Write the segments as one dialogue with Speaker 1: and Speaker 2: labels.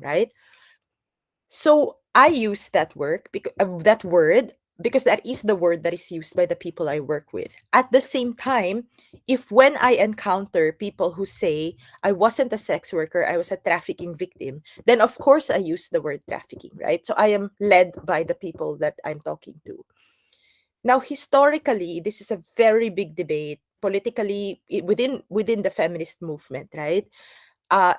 Speaker 1: right? So I use that word because that is the word that is used by the people I work with. At the same time, if when I encounter people who say I wasn't a sex worker, I was a trafficking victim, then of course I use the word trafficking, right? So I am led by the people that I'm talking to. Now, historically, this is a very big debate politically within the feminist movement, right?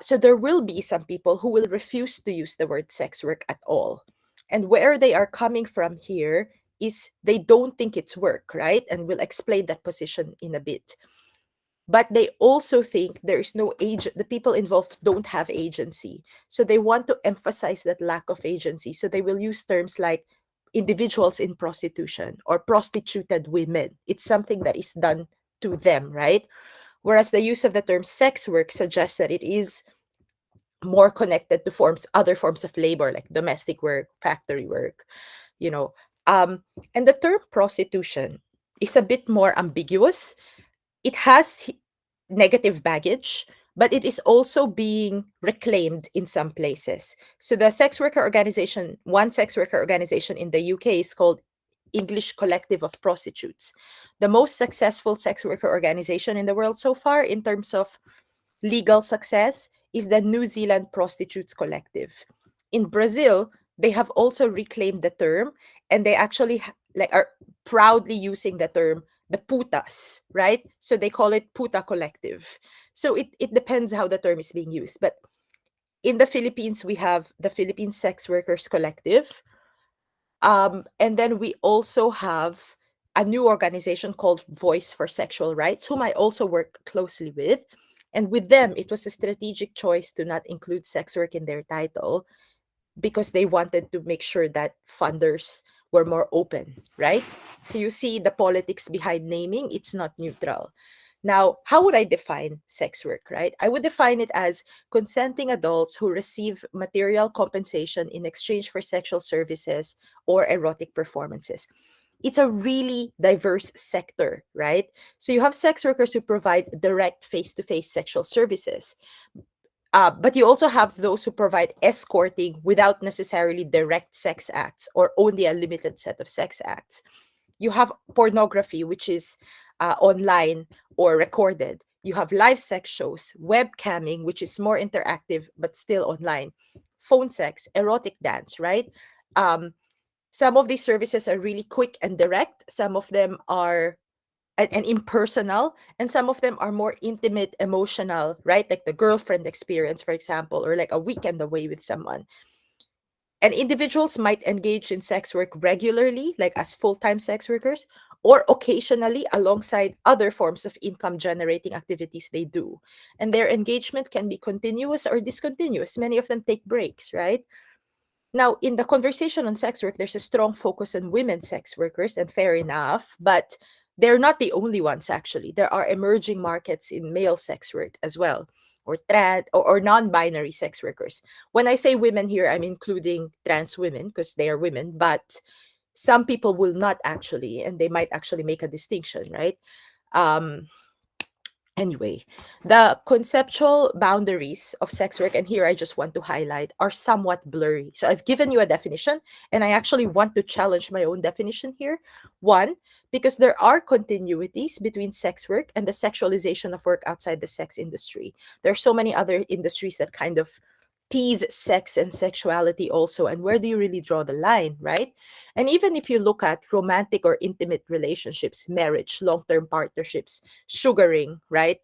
Speaker 1: So there will be some people who will refuse to use the word sex work at all. And where they are coming from here is they don't think it's work, right? And we'll explain that position in a bit. But they also think there is no age, the people involved don't have agency. So they want to emphasize that lack of agency. So they will use terms like individuals in prostitution or prostituted women. It's something that is done to them, right? Whereas the use of the term sex work suggests that it is more connected to other forms of labor like domestic work, factory work, you know. And the term prostitution is a bit more ambiguous. It has negative baggage, but it is also being reclaimed in some places. So the one sex worker organization in the UK is called English Collective of Prostitutes, the most successful sex worker organization in the world so far in terms of legal success is the New Zealand Prostitutes Collective. In Brazil, they have also reclaimed the term, and they actually are proudly using the term the putas, right? So they call it puta collective. So it depends how the term is being used. But in the Philippines, we have the Philippine Sex Workers Collective. And then we also have a new organization called Voice for Sexual Rights, whom I also work closely with. And with them, it was a strategic choice to not include sex work in their title because they wanted to make sure that funders were more open, right? So you see the politics behind naming, it's not neutral. Now, how would I define sex work, right? I would define it as consenting adults who receive material compensation in exchange for sexual services or erotic performances. It's a really diverse sector, right? So you have sex workers who provide direct face to face sexual services. But you also have those who provide escorting without necessarily direct sex acts or only a limited set of sex acts. You have pornography, which is online or recorded. You have live sex shows, webcamming, which is more interactive but still online, phone sex, erotic dance, right? Um, some of these services are really quick and direct. Some of them are and impersonal, and some of them are more intimate, emotional, right? Like the girlfriend experience, for example, or like a weekend away with someone. And individuals might engage in sex work regularly, like as full-time sex workers, or occasionally alongside other forms of income generating activities they do. And their engagement can be continuous or discontinuous. Many of them take breaks, right? Now, in the conversation on sex work, there's a strong focus on women sex workers, and fair enough, but they're not the only ones, actually. There are emerging markets in male sex work as well, or or non-binary sex workers. When I say women here, I'm including trans women because they are women, but some people will not actually, and they might actually make a distinction, right? Um, Anyway, the conceptual boundaries of sex work, and here I just want to highlight, are somewhat blurry. So I've given you a definition, and I actually want to challenge my own definition here. One, because there are continuities between sex work and the sexualization of work outside the sex industry. There are so many other industries that kind of tease sex and sexuality also. And where do you really draw the line, right? And even if you look at romantic or intimate relationships, marriage, long term partnerships, sugaring, right?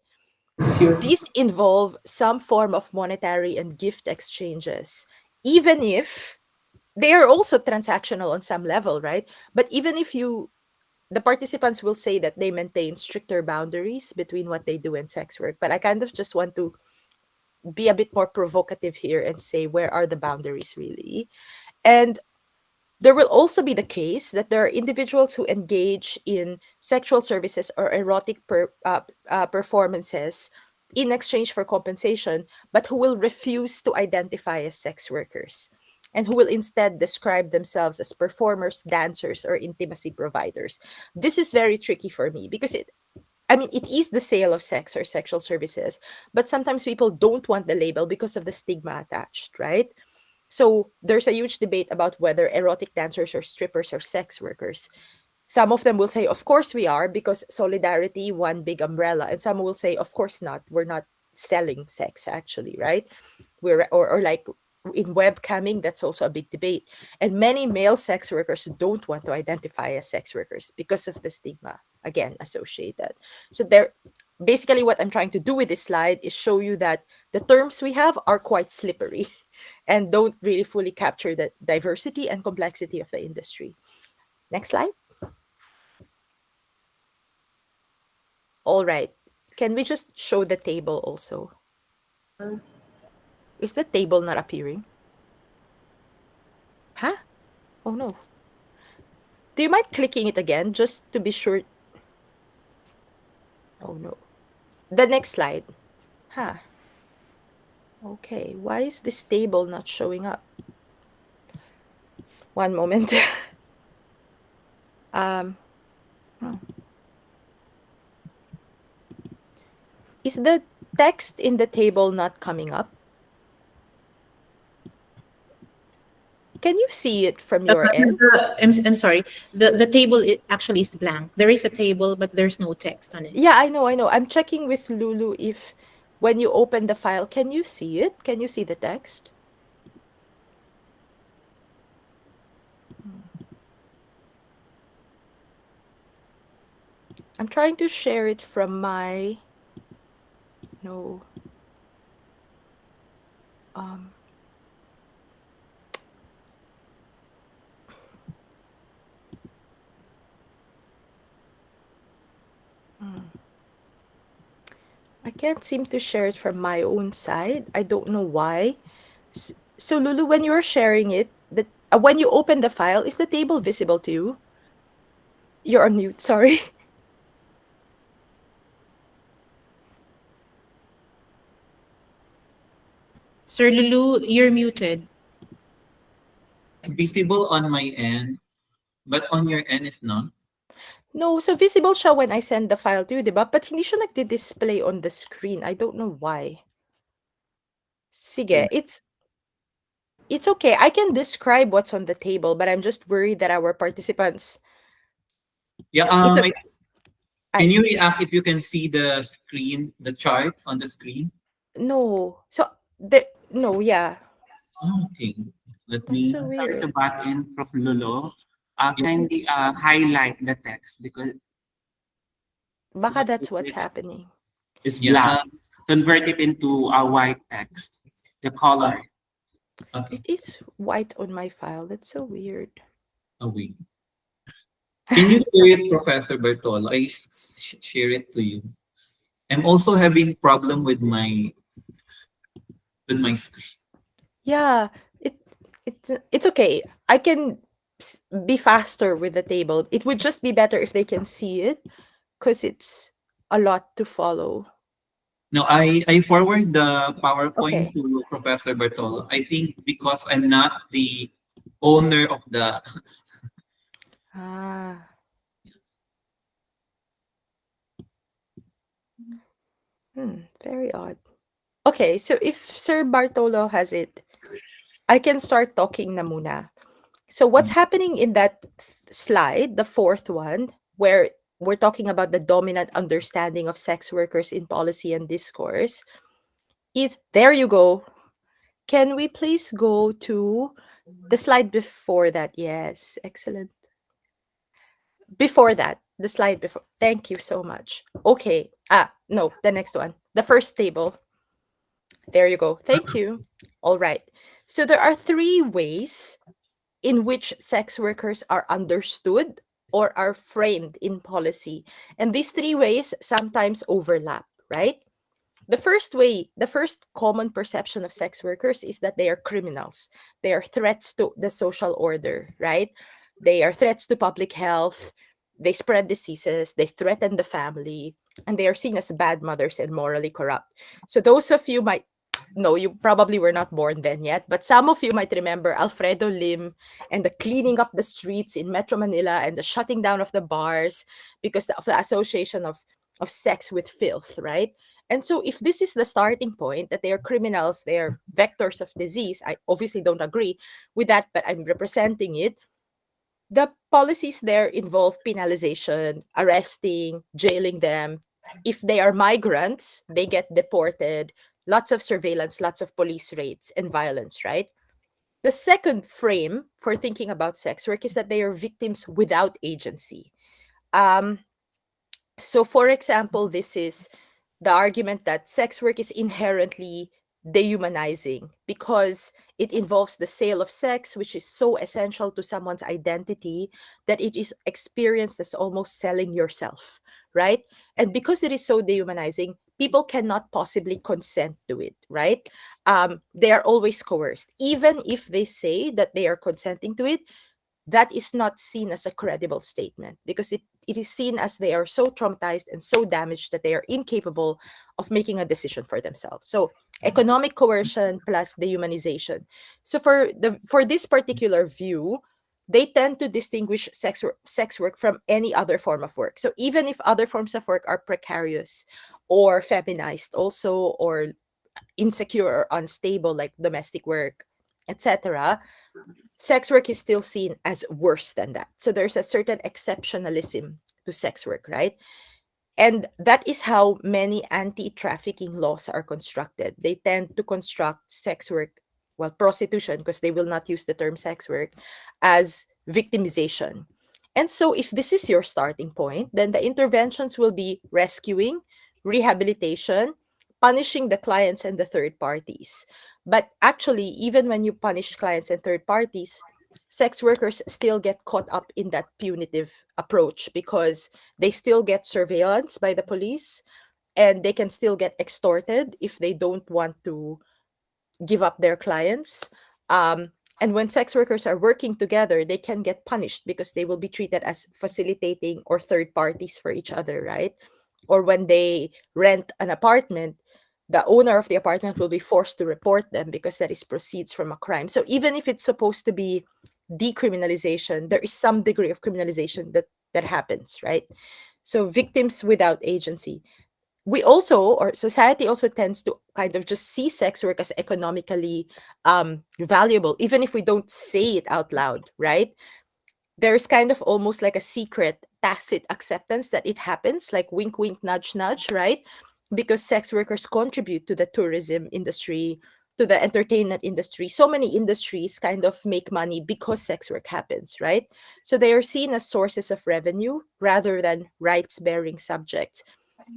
Speaker 1: These involve some form of monetary and gift exchanges, even if they are also transactional on some level, right? But even if the participants will say that they maintain stricter boundaries between what they do and sex work. But I kind of just want to be a bit more provocative here and say, where are the boundaries really? And there will also be the case that there are individuals who engage in sexual services or erotic performances in exchange for compensation, but who will refuse to identify as sex workers and who will instead describe themselves as performers, dancers, or intimacy providers. This is very tricky for me because it is the sale of sex or sexual services, but sometimes people don't want the label because of the stigma attached, right? So there's a huge debate about whether erotic dancers or strippers are sex workers. Some of them will say, of course we are, because solidarity, one big umbrella. And some will say, of course not. We're not selling sex, actually, right? Or like in webcamming, that's also a big debate. And many male sex workers don't want to identify as sex workers because of the stigma, again, associated. So there, basically what I'm trying to do with this slide is show you that the terms we have are quite slippery and don't really fully capture the diversity and complexity of the industry. Next slide. All right. Can we just show the table also? Is the table not appearing? Huh? Oh no. Do you mind clicking it again just to be sure? Oh no. The next slide. Huh. Okay. Why is this table not showing up? One moment. um, hmm. Is the text in the table not coming up? Can you see it from your end?
Speaker 2: I'm sorry. The table actually is blank. There is a table, but there's no text on it.
Speaker 1: Yeah, I know, I know. I'm checking with Lulu if when you open the file, can you see it? Can you see the text? I'm trying to share it from my no. Um hmm. I can't seem to share it from my own side. I don't know why. So Lulu, when you're sharing it, when you open the file, is the table visible to you? You're on mute, sorry.
Speaker 2: Sir Lulu, you're muted.
Speaker 3: It's visible on my end, but on your end it's not.
Speaker 1: No, so visible siya when I send the file to you, 'di ba? But hindi siya nagdi-display on the screen. I don't know why. Sige, it's okay. I can describe what's on the table, but I'm just worried that our participants.
Speaker 3: Yeah,
Speaker 1: It's a,
Speaker 3: can
Speaker 1: ay,
Speaker 3: you react if you can see the screen, the chart on the screen?
Speaker 1: no. So the no, yeah.
Speaker 3: Oh, okay. Let
Speaker 1: That's
Speaker 3: me.
Speaker 1: so
Speaker 4: Sorry to
Speaker 1: weird.
Speaker 4: butt in, Prof. Lolo.
Speaker 3: Yeah,
Speaker 4: Kindly highlight the text because
Speaker 1: Baka that's what's
Speaker 4: it's,
Speaker 1: happening.
Speaker 4: it's
Speaker 3: yeah.
Speaker 4: black. Convert it into a white text. The color.
Speaker 3: Okay.
Speaker 1: It is white on my file. That's so weird.
Speaker 3: Oh, wait. Can you share it, Professor Bertolo? Share it to you. I'm also having problem with my screen.
Speaker 1: Yeah, it it's okay. I can be faster with the table. It would just be better if they can see it because it's a lot to follow.
Speaker 3: No, I forward the PowerPoint
Speaker 1: Okay.
Speaker 3: to Professor Bertolo. I think because I'm not the owner of the.
Speaker 1: Ah. Very odd. Okay, so if Sir Bartolo has it, I can start talking na muna. So what's happening in that slide, the fourth one, where we're talking about the dominant understanding of sex workers in policy and discourse, is there you go. Can we please go to the slide before that? Yes, excellent. Before that, the slide before. Thank you so much. Okay. No, the next one. The first table. There you go. Thank you. All right. So there are three ways in which sex workers are understood or are framed in policy. And these three ways sometimes overlap, right? The first common perception of sex workers is that they are criminals. They are threats to the social order, right? They are threats to public health. They spread diseases. They threaten the family. And they are seen as bad mothers and morally corrupt. So, those of you might no, you probably were not born then yet, but some of you might remember Alfredo Lim and the cleaning up the streets in Metro Manila and the shutting down of the bars because of the association of of sex with filth, right? And so if this is the starting point, that they are criminals, they are vectors of disease, I obviously don't agree with that, but I'm representing it. The policies there involve penalization, arresting, jailing them. If they are migrants, they get deported, lots of surveillance, lots of police raids and violence, right? The second frame for thinking about sex work is that they are victims without agency. Um, so, for example, this is the argument that sex work is inherently dehumanizing because it involves the sale of sex, which is so essential to someone's identity that it is experienced as almost selling yourself, right? And because it is so dehumanizing, people cannot possibly consent to it, right? They are always coerced. Even if they say that they are consenting to it, that is not seen as a credible statement because it is seen as they are so traumatized and so damaged that they are incapable of making a decision for themselves. So economic coercion plus dehumanization. So for this particular view, they tend to distinguish sex work from any other form of work. So even if other forms of work are precarious or feminized also, or insecure or unstable like domestic work, etc., sex work is still seen as worse than that. So there's a certain exceptionalism to sex work, right? And that is how many anti-trafficking laws are constructed. They tend to construct sex work, well, prostitution, because they will not use the term sex work, as victimization. And so if this is your starting point, then the interventions will be rescuing, rehabilitation, punishing the clients and the third parties. But actually, even when you punish clients and third parties, sex workers still get caught up in that punitive approach because they still get surveillance by the police, and they can still get extorted if they don't want to give up their clients. And when sex workers are working together, they can get punished because they will be treated as facilitating or third parties for each other, right? Or when they rent an apartment, the owner of the apartment will be forced to report them because that is proceeds from a crime. So even if it's supposed to be decriminalization, there is some degree of criminalization that happens, right? So victims without agency. We also, or society also, tends to kind of just see sex work as economically valuable, even if we don't say it out loud, right? There's kind of almost like a secret tacit acceptance that it happens, like wink wink nudge nudge, right? Because sex workers contribute to the tourism industry, to the entertainment industry. So many industries kind of make money because sex work happens, right? So they are seen as sources of revenue rather than rights bearing subjects.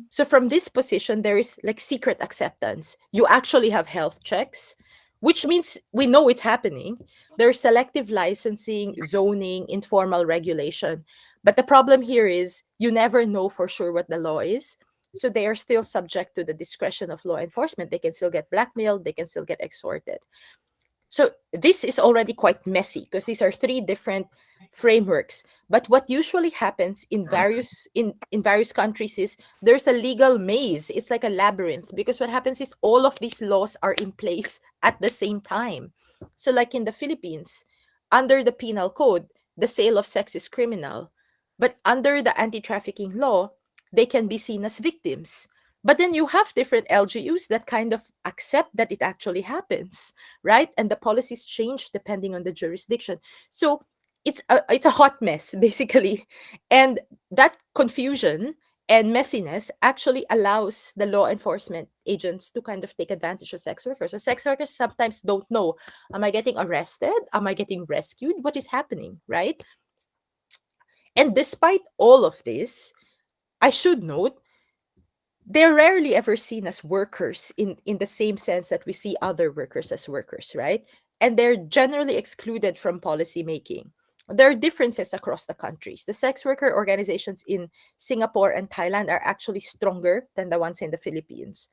Speaker 1: So from this position, there is like secret acceptance. You actually have health checks, which means we know it's happening. There's selective licensing, zoning, informal regulation. But the problem here is you never know for sure what the law is. So they are still subject to the discretion of law enforcement. They can still get blackmailed, they can still get extorted. So this is already quite messy because these are three different frameworks. But what usually happens in various countries is there's a legal maze. It's like a labyrinth because what happens is all of these laws are in place at the same time. So like in the Philippines, under the penal code, the sale of sex is criminal. But under the anti-trafficking law, they can be seen as victims. But then you have different LGUs that kind of accept that it actually happens, right? And the policies change depending on the jurisdiction. So it's a hot mess basically, and that confusion and messiness actually allows the law enforcement agents to kind of take advantage of sex workers. So sex workers sometimes don't know: am I getting arrested? Am I getting rescued? What is happening, right? And despite all of this, I should note they're rarely ever seen as workers in the same sense that we see other workers as workers, right? And they're generally excluded from policy making. There are differences across the countries. The sex worker organizations in Singapore and Thailand are actually stronger than the ones in the Philippines.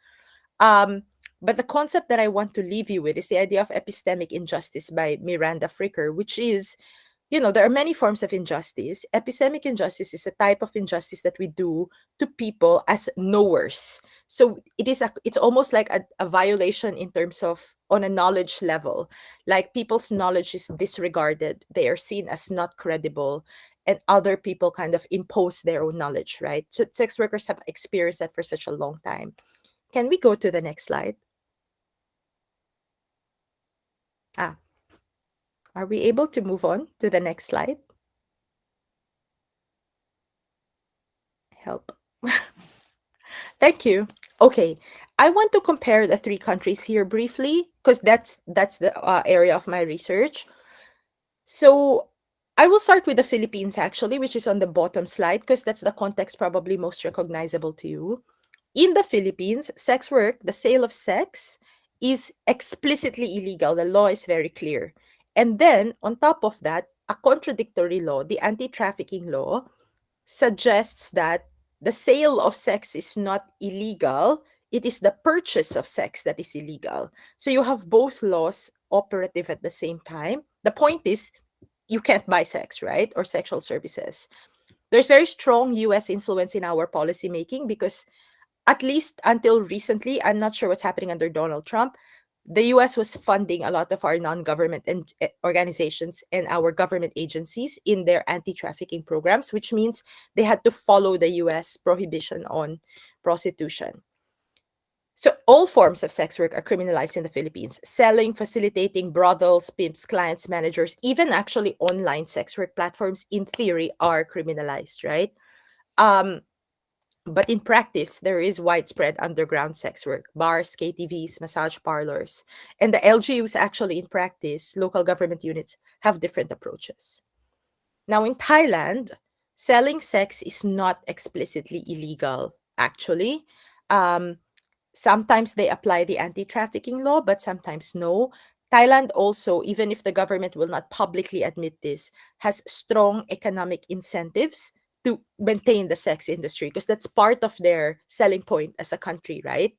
Speaker 1: Um, but the concept that I want to leave you with is the idea of epistemic injustice by Miranda Fricker, which is, there are many forms of injustice. Epistemic injustice is a type of injustice that we do to people as knowers. So it's almost like a violation in terms of on a knowledge level. Like people's knowledge is disregarded. They are seen as not credible. and other people kind of impose their own knowledge, right? So sex workers have experienced that for such a long time. Can we go to the next slide? Ah, are we able to move on to the next slide? Help. Thank you. Okay, I want to compare the three countries here briefly because that's the area of my research. So I will start with the Philippines actually, which is on the bottom slide because that's the context probably most recognizable to you. In the Philippines, sex work, the sale of sex, is explicitly illegal. The law is very clear. And then on top of that, a contradictory law, the anti-trafficking law, suggests that the sale of sex is not illegal. It is the purchase of sex that is illegal. So you have both laws operative at the same time. The point is, you can't buy sex, right? Or sexual services. There's very strong US influence in our policy making because, at least until recently, I'm not sure what's happening under Donald Trump, the US was funding a lot of our non-government and organizations and our government agencies in their anti-trafficking programs, which means they had to follow the US prohibition on prostitution. So all forms of sex work are criminalized in the Philippines. Selling, facilitating, brothels, pimps, clients, managers, even actually online sex work platforms in theory are criminalized, right? Um, but in practice, there is widespread underground sex work, bars, KTVs, massage parlors. And the LGUs actually in practice, local government units, have different approaches. Now in Thailand, selling sex is not explicitly illegal, actually. Um, Sometimes they apply the anti-trafficking law, but sometimes no. Thailand also, even if the government will not publicly admit this, has strong economic incentives to maintain the sex industry because that's part of their selling point as a country, right?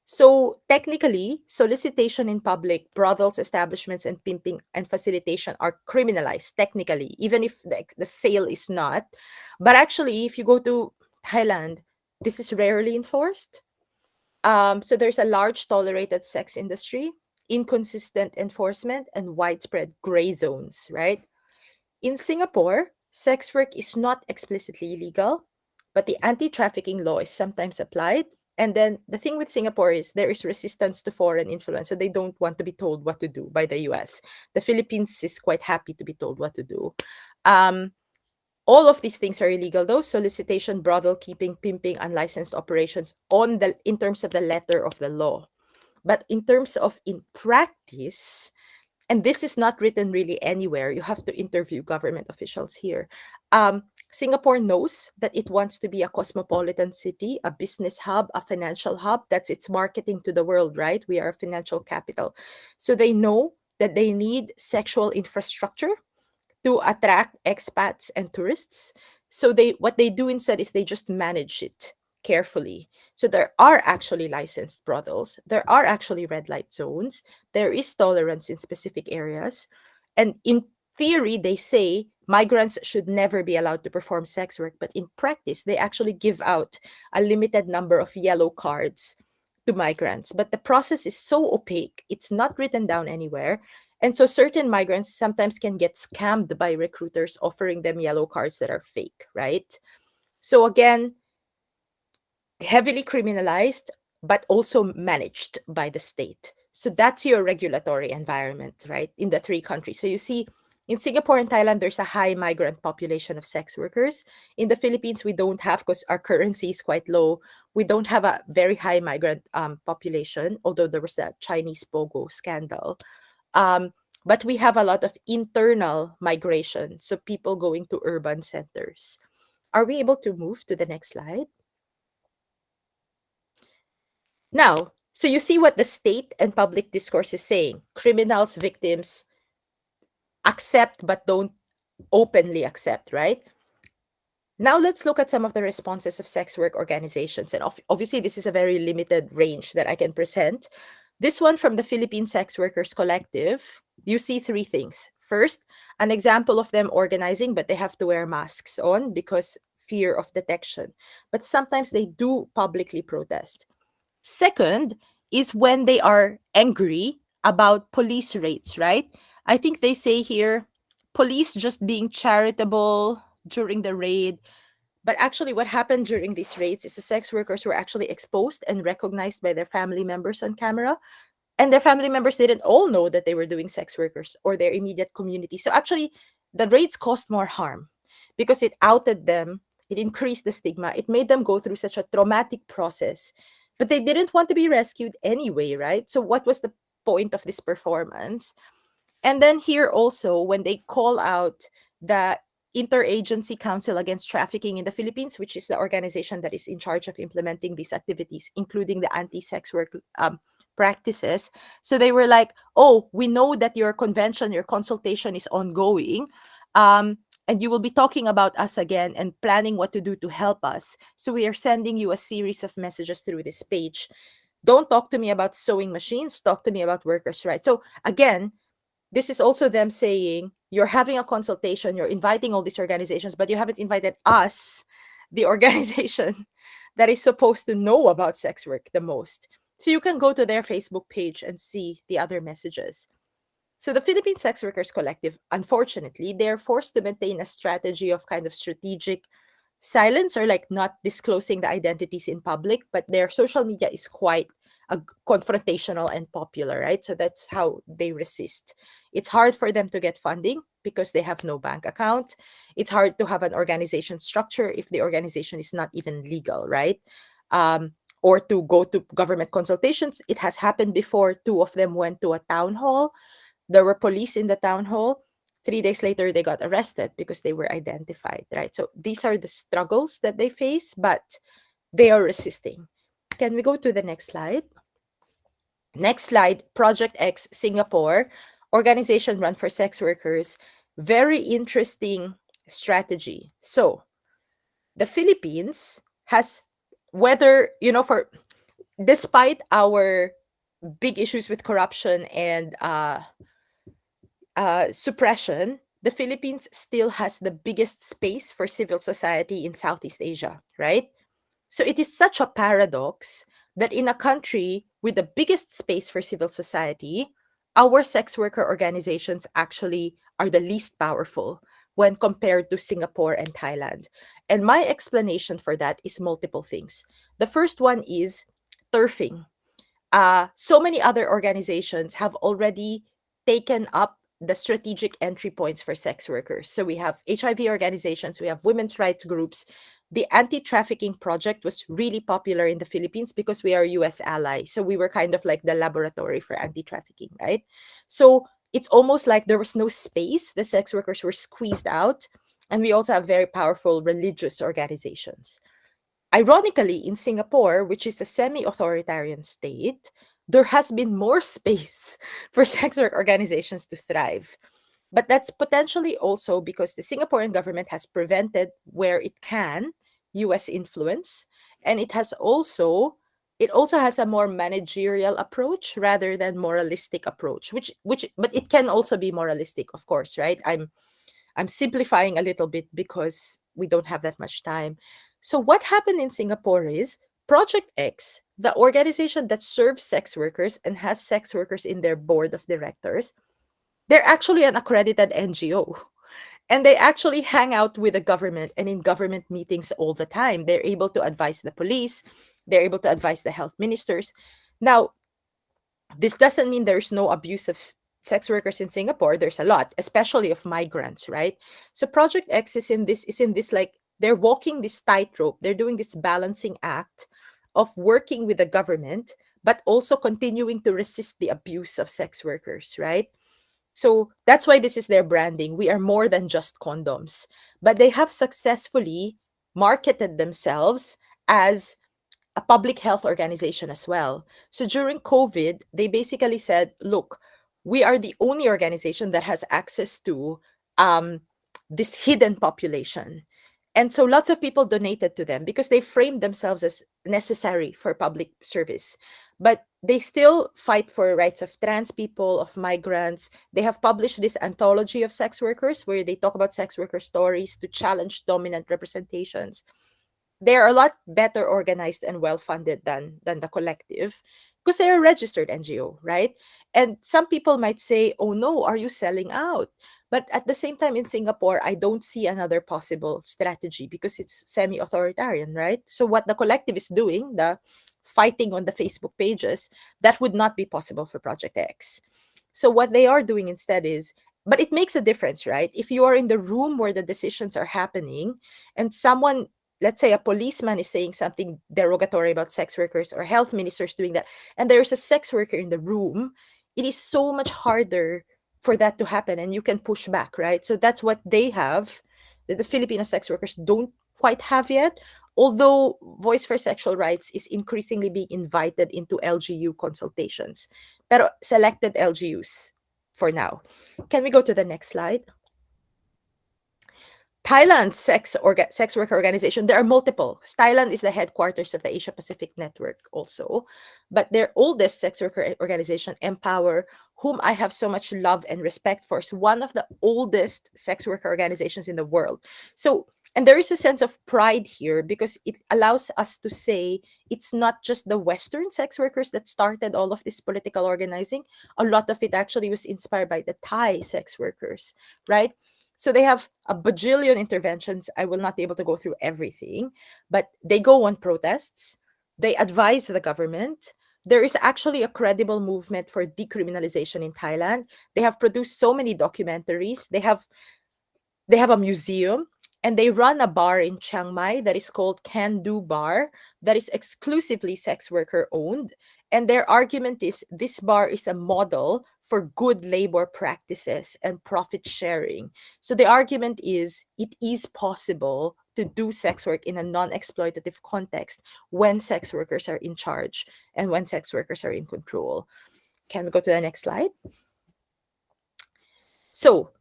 Speaker 1: So technically, solicitation in public, brothels, establishments, and pimping and facilitation are criminalized technically, even if the sale is not. But actually, if you go to Thailand, this is rarely enforced. So there's a large tolerated sex industry, inconsistent enforcement, and widespread gray zones, right? In Singapore, sex work is not explicitly illegal, but the anti-trafficking law is sometimes applied. And then the thing with Singapore is there is resistance to foreign influence, so they don't want to be told what to do by the US. The Philippines is quite happy to be told what to do. Um, all of these things are illegal, though: solicitation, brothel keeping, pimping, unlicensed operations on the in terms of the letter of the law. But in terms of in practice, and this is not written really anywhere, you have to interview government officials here. Singapore knows that it wants to be a cosmopolitan city, a business hub, a financial hub. That's its marketing to the world, right? We are a financial capital. So they know that they need sexual infrastructure to attract expats and tourists. So what they do instead is they just manage it carefully. So there are actually licensed brothels, there are actually red light zones, there is tolerance in specific areas, and in theory they say migrants should never be allowed to perform sex work, but in practice they actually give out a limited number of yellow cards to migrants. But the process is so opaque, it's not written down anywhere. And so certain migrants sometimes can get scammed by recruiters offering them yellow cards that are fake, right? So again, heavily criminalized, but also managed by the state. So that's your regulatory environment, right? In the three countries. So you see, in Singapore and Thailand, there's a high migrant population of sex workers. In the Philippines, we don't have, because our currency is quite low, we don't have a very high migrant population, although there was that Chinese Pogo scandal. But we have a lot of internal migration, so people going to urban centers. Are we able to move to the next slide? Now, so you see what the state and public discourse is saying. Criminals, victims accept but don't openly accept, right? Now let's look at some of the responses of sex work organizations. And obviously, this is a very limited range that I can present. This one from the Philippine Sex Workers Collective, you see three things. First, an example of them organizing, but they have to wear masks on because fear of detection. But sometimes they do publicly protest. Second is when they are angry about police raids, right? I think they say here, police just being charitable during the raid. But actually, what happened during these raids is the sex workers were actually exposed and recognized by their family members on camera. And their family members didn't all know that they were doing sex workers or their immediate community. So actually, the raids caused more harm because it outed them, it increased the stigma, it made them go through such a traumatic process. But they didn't want to be rescued anyway, right? So, what was the point of this performance? And then here also, when they call out the Interagency Council Against Trafficking in the Philippines, which is the organization that is in charge of implementing these activities, including the anti-sex work practices. So they were like, "Oh, we know that your convention, your consultation is ongoing, and you will be talking about us again and planning what to do to help us. So we are sending you a series of messages through this page. Don't talk to me about sewing machines. Talk to me about workers' rights." So again, this is also them saying you're having a consultation, you're inviting all these organizations, but you haven't invited us, the organization that is supposed to know about sex work the most. So you can go to their Facebook page and see the other messages. So the Philippine Sex Workers Collective, unfortunately, they're forced to maintain a strategy of kind of strategic silence, or like not disclosing the identities in public, but their social media is quite confrontational and popular, right? So that's how they resist. It's hard for them to get funding because they have no bank account. It's hard to have an organization structure if the organization is not even legal, right? Or to go to government consultations. It has happened before. Two of them went to a town hall. There were police in the town hall. 3 days later, they got arrested because they were identified, right? So these are the struggles that they face, but they are resisting. Can we go to the next slide? Next slide, Project X Singapore, organization run for sex workers. Very interesting strategy. So the Philippines has, whether, for despite our big issues with corruption and suppression, the Philippines still has the biggest space for civil society in Southeast Asia, right? So it is such a paradox that in a country with the biggest space for civil society, our sex worker organizations actually are the least powerful when compared to Singapore and Thailand. And my explanation for that is multiple things. The first one is turfing. So many other organizations have already taken up the strategic entry points for sex workers. So we have HIV organizations, we have women's rights groups. The anti-trafficking project was really popular in the Philippines because we are a US ally. So we were kind of like the laboratory for anti-trafficking, right? So it's almost like there was no space. The sex workers were squeezed out. And we also have very powerful religious organizations. Ironically, in Singapore, which is a semi-authoritarian state, there has been more space for sex work organizations to thrive. But that's potentially also because the Singaporean government has prevented, where it can, US influence, and it also has a more managerial approach rather than moralistic approach, which but it can also be moralistic, of course, right? I'm simplifying a little bit because we don't have that much time. So what happened in Singapore is Project X, the organization that serves sex workers and has sex workers in their board of directors, they're actually an accredited NGO. And they actually hang out with the government and in government meetings all the time. They're able to advise the police, they're able to advise the health ministers. Now, this doesn't mean there's no abuse of sex workers in Singapore. There's a lot, especially of migrants, right? So Project X is in this like they're walking this tightrope. They're doing this balancing act of working with the government, but also continuing to resist the abuse of sex workers, right? So that's why this is their branding. We are more than just condoms. But they have successfully marketed themselves as a public health organization as well. So during COVID, they basically said, look, we are the only organization that has access to um, this hidden population. And so lots of people donated to them because they framed themselves as necessary for public service. But they still fight for rights of trans people, of migrants. They have published this anthology of sex workers where they talk about sex worker stories to challenge dominant representations. They are a lot better organized and well funded than the collective. because they're a registered NGO, right? And some people might say, oh no, are you selling out? But at the same time, in Singapore, I don't see another possible strategy because it's semi authoritarian, right? So, what the collective is doing, the fighting on the Facebook pages, that would not be possible for Project X. So, what they are doing instead is, but it makes a difference, right? If you are in the room where the decisions are happening and someone, let's say a policeman is saying something derogatory about sex workers or health ministers doing that, and there's a sex worker in the room, it is so much harder for that to happen and you can push back, right? So that's what they have that the Filipino sex workers don't quite have yet. Although Voice for Sexual Rights is increasingly being invited into LGU consultations, pero selected LGUs for now. Can we go to the next slide? Thailand's sex worker organization, there are multiple. Thailand is the headquarters of the Asia Pacific Network also. But their oldest sex worker organization, Empower, whom I have so much love and respect for, is one of the oldest sex worker organizations in the world. So, and there is a sense of pride here because it allows us to say it's not just the Western sex workers that started all of this political organizing. A lot of it actually was inspired by the Thai sex workers, right? So they have a bajillion interventions. I will not be able to go through everything, but they go on protests. They advise the government. There is actually a credible movement for decriminalization in Thailand. They have produced so many documentaries. They have a museum, and they run a bar in Chiang Mai that is called Can Do Bar, that is exclusively sex worker owned. And their argument is this bar is a model for good labor practices and profit sharing. So the argument is it is possible to do sex work in a non-exploitative context when sex workers are in charge and when sex workers are in control. Can we go to the next slide? So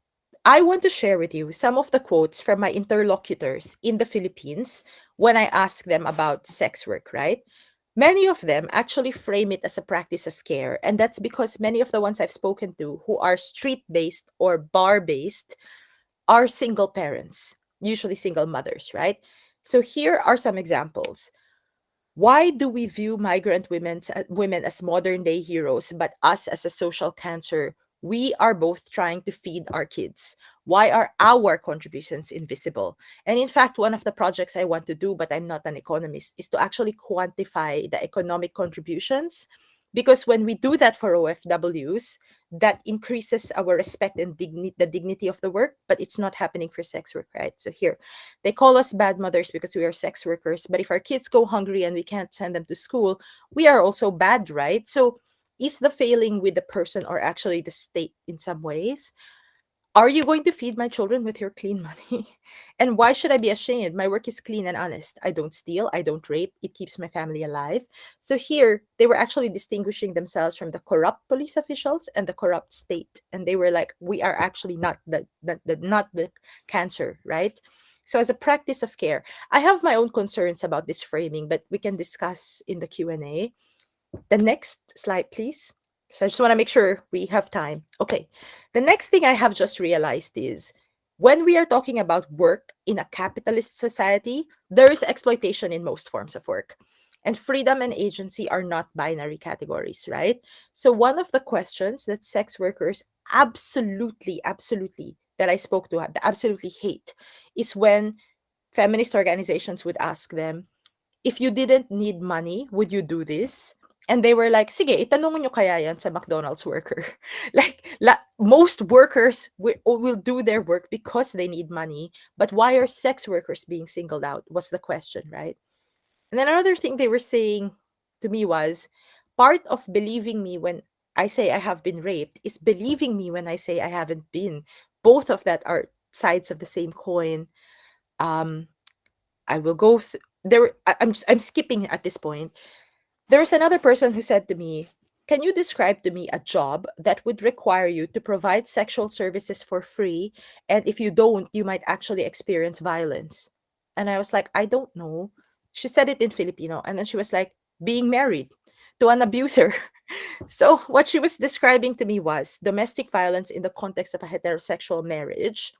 Speaker 1: I want to share with you some of the quotes from my interlocutors in the Philippines when I ask them about sex work, right? Many of them actually frame it as a practice of care. And that's because many of the ones I've spoken to who are street based or bar based are single parents, usually single mothers, right? So here are some examples. Why do we view migrant women as modern day heroes, but us as a social cancer? We are both trying to feed our kids. Why are our contributions invisible? And in fact, one of the projects I want to do, but I'm not an economist, is to actually quantify the economic contributions. Because when we do that for OFWs, that increases our respect and the dignity of the work, but it's not happening for sex work, right? So here, they call us bad mothers because we are sex workers. But if our kids go hungry and we can't send them to school, we are also bad, right? So is the failing with the person or actually the state in some ways? Are you going to feed my children with your clean money? And why should I be ashamed? My work is clean and honest. I don't steal. I don't rape. It keeps my family alive. So here, they were actually distinguishing themselves from the corrupt police officials and the corrupt state. And they were like, we are actually not the cancer, right? So as a practice of care, I have my own concerns about this framing, but we can discuss in the Q&A. The next slide, please. So I just want to make sure we have time. Okay. The next thing I have just realized is when we are talking about work in a capitalist society, there is exploitation in most forms of work. And freedom and agency are not binary categories, right? So one of the questions that sex workers absolutely, that I spoke to, absolutely hate is when feminist organizations would ask them, if you didn't need money, would you do this? And they were like, sige, itanong nyo kaya yan sa McDonald's worker. Most workers will do their work because they need money. But why are sex workers being singled out was the question, right? And then another thing they were saying to me was, part of believing me when I say I have been raped is believing me when I say I haven't been. Both of that are sides of the same coin. Um, I will go there. I'm skipping at this point. There was another person who said to me, can you describe to me a job that would require you to provide sexual services for free? And if you don't, you might actually experience violence. And I was like, I don't know. She said it in Filipino. And then she was like, being married to an abuser. So what she was describing to me was domestic violence in the context of a heterosexual marriage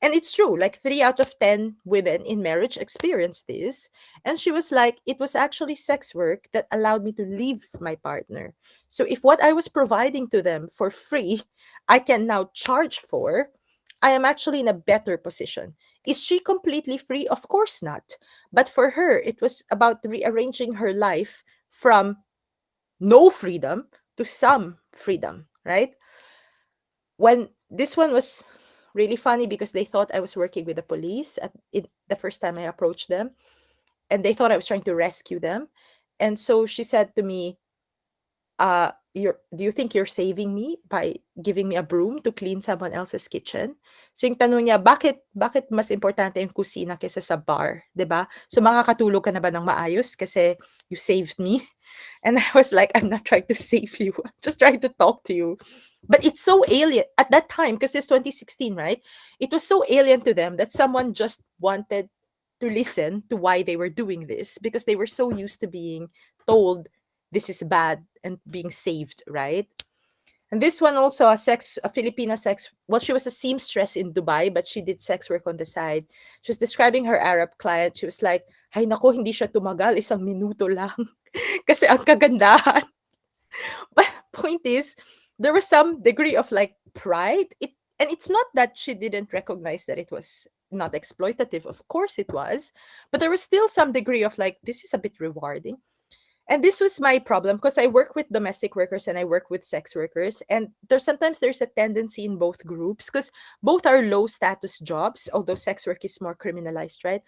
Speaker 1: And it's true, like 3 out of 10 women in marriage experience this. And she was like, it was actually sex work that allowed me to leave my partner. So if what I was providing to them for free, I can now charge for, I am actually in a better position. Is she completely free? Of course not. But for her, it was about rearranging her life from no freedom to some freedom, right? When this one was really funny because they thought I was working with the police at it, the first time I approached them, and they thought I was trying to rescue them. And so she said to me, do you think you're saving me by giving me a broom to clean someone else's kitchen? So yung tanong niya, bakit mas importante yung kusina kaysa sa bar, 'di ba? So makakatulog ka na ba ng maayos kasi you saved me? And I was like, I'm not trying to save you. I'm just trying to talk to you. But it's so alien at that time because it's 2016, right? It was so alien to them that someone just wanted to listen to why they were doing this because they were so used to being told this is bad and being saved, right? And this one also a Filipina sex. Well, she was a seamstress in Dubai, but she did sex work on the side. She was describing her Arab client. She was like, "Hay nako, hindi siya tumagal, 1 minuto lang." Kasi ang kagandahan. But point is, there was some degree of like pride. And it's not that she didn't recognize that it was not exploitative. Of course it was, but there was still some degree of like, this is a bit rewarding. And this was my problem because I work with domestic workers and I work with sex workers. And there's a tendency in both groups because both are low status jobs, although sex work is more criminalized, right?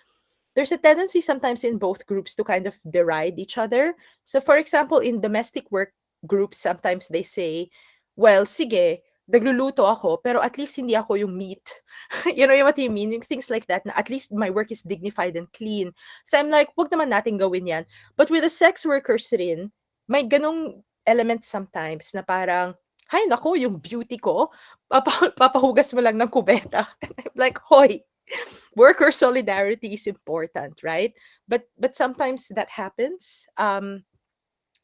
Speaker 1: There's a tendency sometimes in both groups to kind of deride each other. So, for example, in domestic work groups, sometimes they say, well, sige, nagluluto ako, pero at least hindi ako yung meat. You know what I mean? Yung things like that, na at least my work is dignified and clean. So I'm like, wag naman natin gawin yan. But with the sex workers rin, may ganong element sometimes na parang, hay nako, yung beauty ko, papahugas mo lang ng kubeta. And I'm like, hoy, worker solidarity is important, right? But sometimes that happens.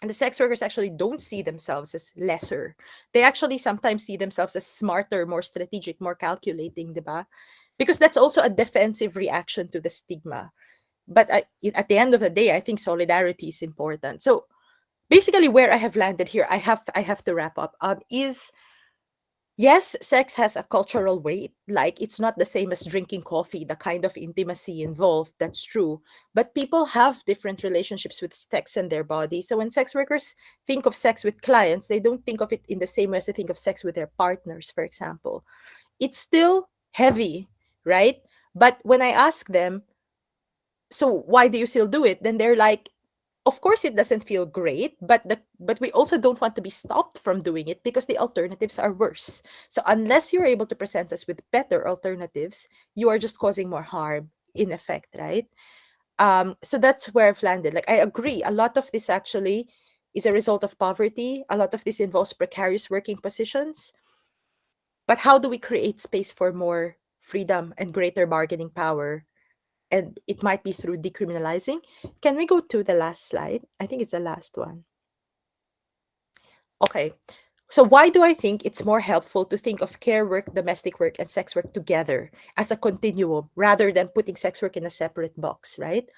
Speaker 1: And the sex workers actually don't see themselves as lesser. They actually sometimes see themselves as smarter, more strategic, more calculating, diba? Because that's also a defensive reaction to the stigma. But at the end of the day, I think solidarity is important. So basically, where I have landed here, I have to wrap up. Is Yes, sex has a cultural weight. Like, it's not the same as drinking coffee, the kind of intimacy involved. That's true. But people have different relationships with sex and their body. So when sex workers think of sex with clients, they don't think of it in the same way as they think of sex with their partners, for example. It's still heavy, right? But when I ask them, so why do you still do it? Then they're like, of course it doesn't feel great, but we also don't want to be stopped from doing it because the alternatives are worse. So unless you're able to present us with better alternatives, you are just causing more harm in effect, right? So that's where I've landed. Like, I agree, a lot of this actually is a result of poverty. A lot of this involves precarious working positions. But how do we create space for more freedom and greater bargaining power? And it might be through decriminalizing. Can we go to the last slide? I think it's the last one. Okay. So why do I think it's more helpful to think of care work, domestic work, and sex work together as a continuum rather than putting sex work in a separate box, right?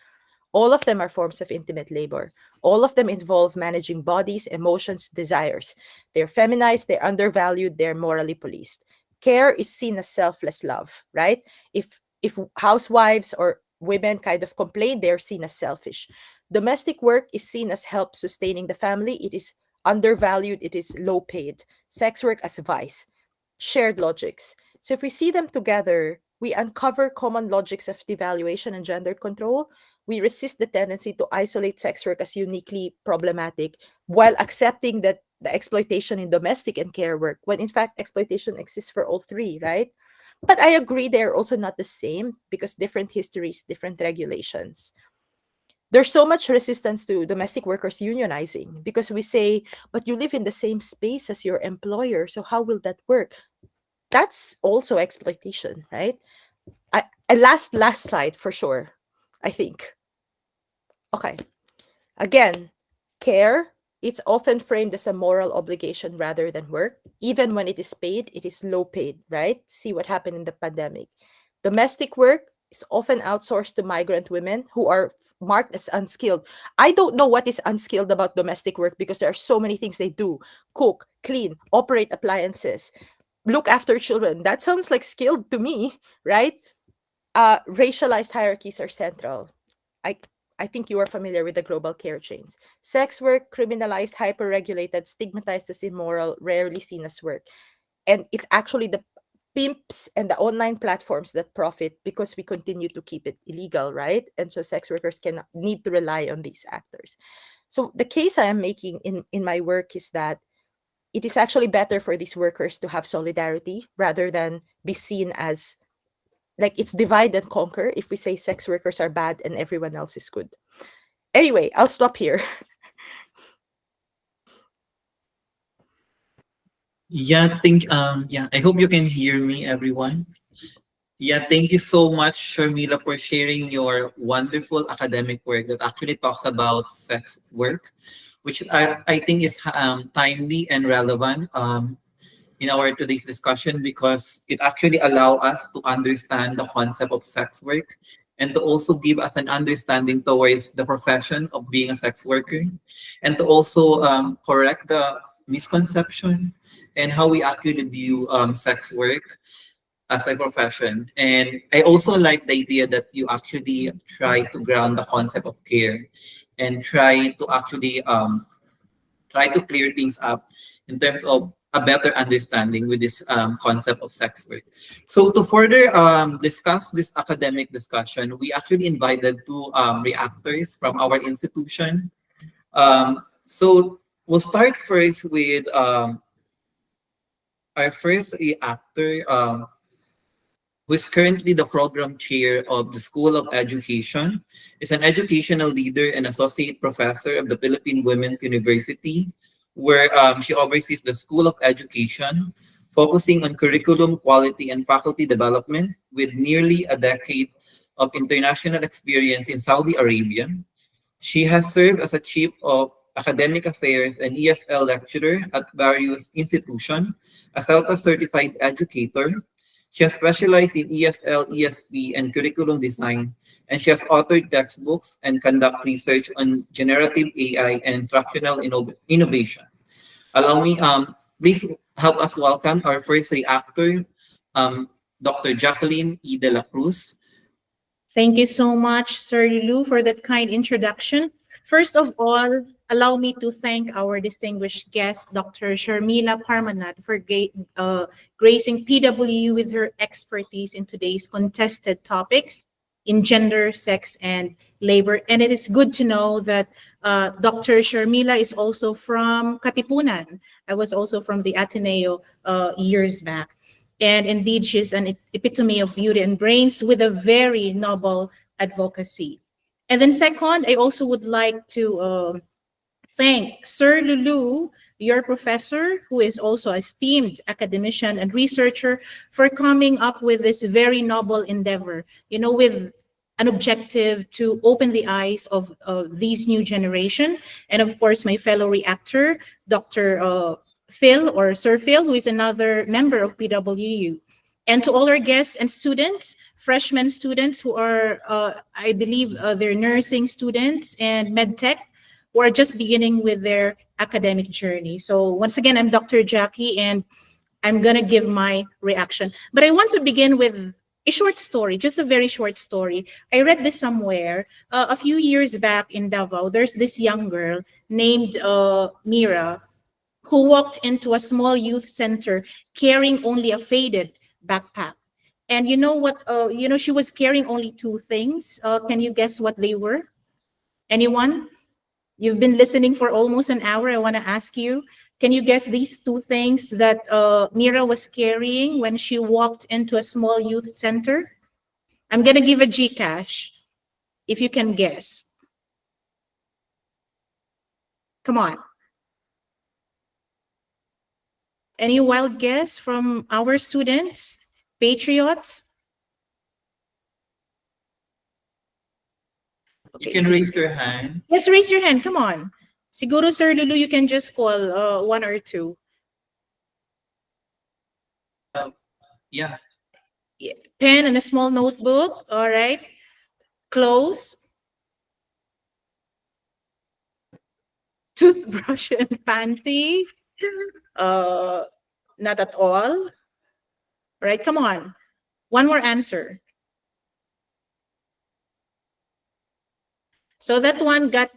Speaker 1: All of them are forms of intimate labor. All of them involve managing bodies, emotions, desires. They're feminized, they're undervalued, they're morally policed. Care is seen as selfless love, right? If housewives or women kind of complain, they're seen as selfish. Domestic work is seen as help sustaining the family. It is undervalued, it is low paid. Sex work as vice. Shared logics. So if we see them together, we uncover common logics of devaluation and gender control. We resist the tendency to isolate sex work as uniquely problematic while accepting that the exploitation in domestic and care work, when in fact exploitation exists for all three, right? But I agree they're also not the same because different histories, different regulations. There's so much resistance to domestic workers unionizing because we say, but you live in the same space as your employer, so how will that work? That's also exploitation, right? Last slide for sure, I think. Okay. Again, care, it's often framed as a moral obligation rather than work. Even when it is paid, it is low paid, right? See what happened in the pandemic. Domestic work is often outsourced to migrant women who are marked as unskilled. I don't know what is unskilled about domestic work because there are so many things they do: cook, clean, operate appliances, look after children. That sounds like skilled to me, right? Racialized hierarchies are central. I I think you are familiar with the global care chains. Sex work, criminalized, hyper-regulated, stigmatized as immoral, rarely seen as work. And it's actually the pimps and the online platforms that profit because we continue to keep it illegal, right? And so sex workers can need to rely on these actors. So the case I am making in my work is that it is actually better for these workers to have solidarity rather than be seen as like it's divide and conquer if we say sex workers are bad and everyone else is good. Anyway, I'll stop here.
Speaker 3: Yeah, I hope you can hear me, everyone. Yeah, thank you so much, Sharmila, for sharing your wonderful academic work that actually talks about sex work, which I think is timely and relevant in our today's discussion because it actually allow us to understand the concept of sex work and to also give us an understanding towards the profession of being a sex worker and to also correct the misconception and how we actually view sex work as a profession. And I also like the idea that you actually try to ground the concept of care and try to clear things up in terms of a better understanding with this concept of sex work. So to further discuss this academic discussion, we actually invited two reactors from our institution. So we'll start first with our first reactor, who is currently the program chair of the School of Education, is an educational leader and associate professor of the Philippine Women's University, where she oversees the School of Education, focusing on curriculum quality and faculty development with nearly a decade of international experience in Saudi Arabia. She has served as a chief of academic affairs and ESL lecturer at various institutions, a CELTA certified educator. She has specialized in ESL, ESP, and curriculum design, and she has authored textbooks and conduct research on generative AI and instructional innovation. Allow me, please help us welcome our first reactor, Dr. Jacqueline E. De La Cruz.
Speaker 2: Thank you so much, Sir Lulu, for that kind introduction. First of all, allow me to thank our distinguished guest, Dr. Sharmila Parmanand, for gracing PWU with her expertise in today's contested topics in gender, sex, and labor. And it is good to know that Dr. Sharmila is also from Katipunan. I was also from the Ateneo years back. And indeed, she's an epitome of beauty and brains with a very noble advocacy. And then second, I also would like to thank Sir Lulu, your professor, who is also a esteemed academician and researcher, for coming up with this very noble endeavor, with an objective to open the eyes of these new generation. And of course, my fellow reactor, Dr. Phil or Sir Phil, who is another member of PWU. And to all our guests and students, freshman students who are, I believe, they're nursing students and med tech who are just beginning with their academic journey. So once again, I'm Dr. Jackie, and I'm going to give my reaction. But I want to begin with a short story, just a very short story. I read this somewhere. A few years back in Davao, there's this young girl named Mira who walked into a small youth center carrying only a faded backpack. And you know what? She was carrying only two things. Can you guess what they were? Anyone? You've been listening for almost an hour. I want to ask you, can you guess these two things that Mira was carrying when she walked into a small youth center? I'm going to give a Gcash if you can guess. Come on. Any wild guess from our students, patriots?
Speaker 3: You
Speaker 2: Okay.
Speaker 3: can raise your hand.
Speaker 2: Yes, raise your hand. Come on. Siguro, Sir Lulu, you can just call one or two.
Speaker 3: Yeah.
Speaker 2: pen and a small notebook. All right. Clothes, toothbrush and panty. Uh, Not at all. Right? Come on. One more answer. So that one got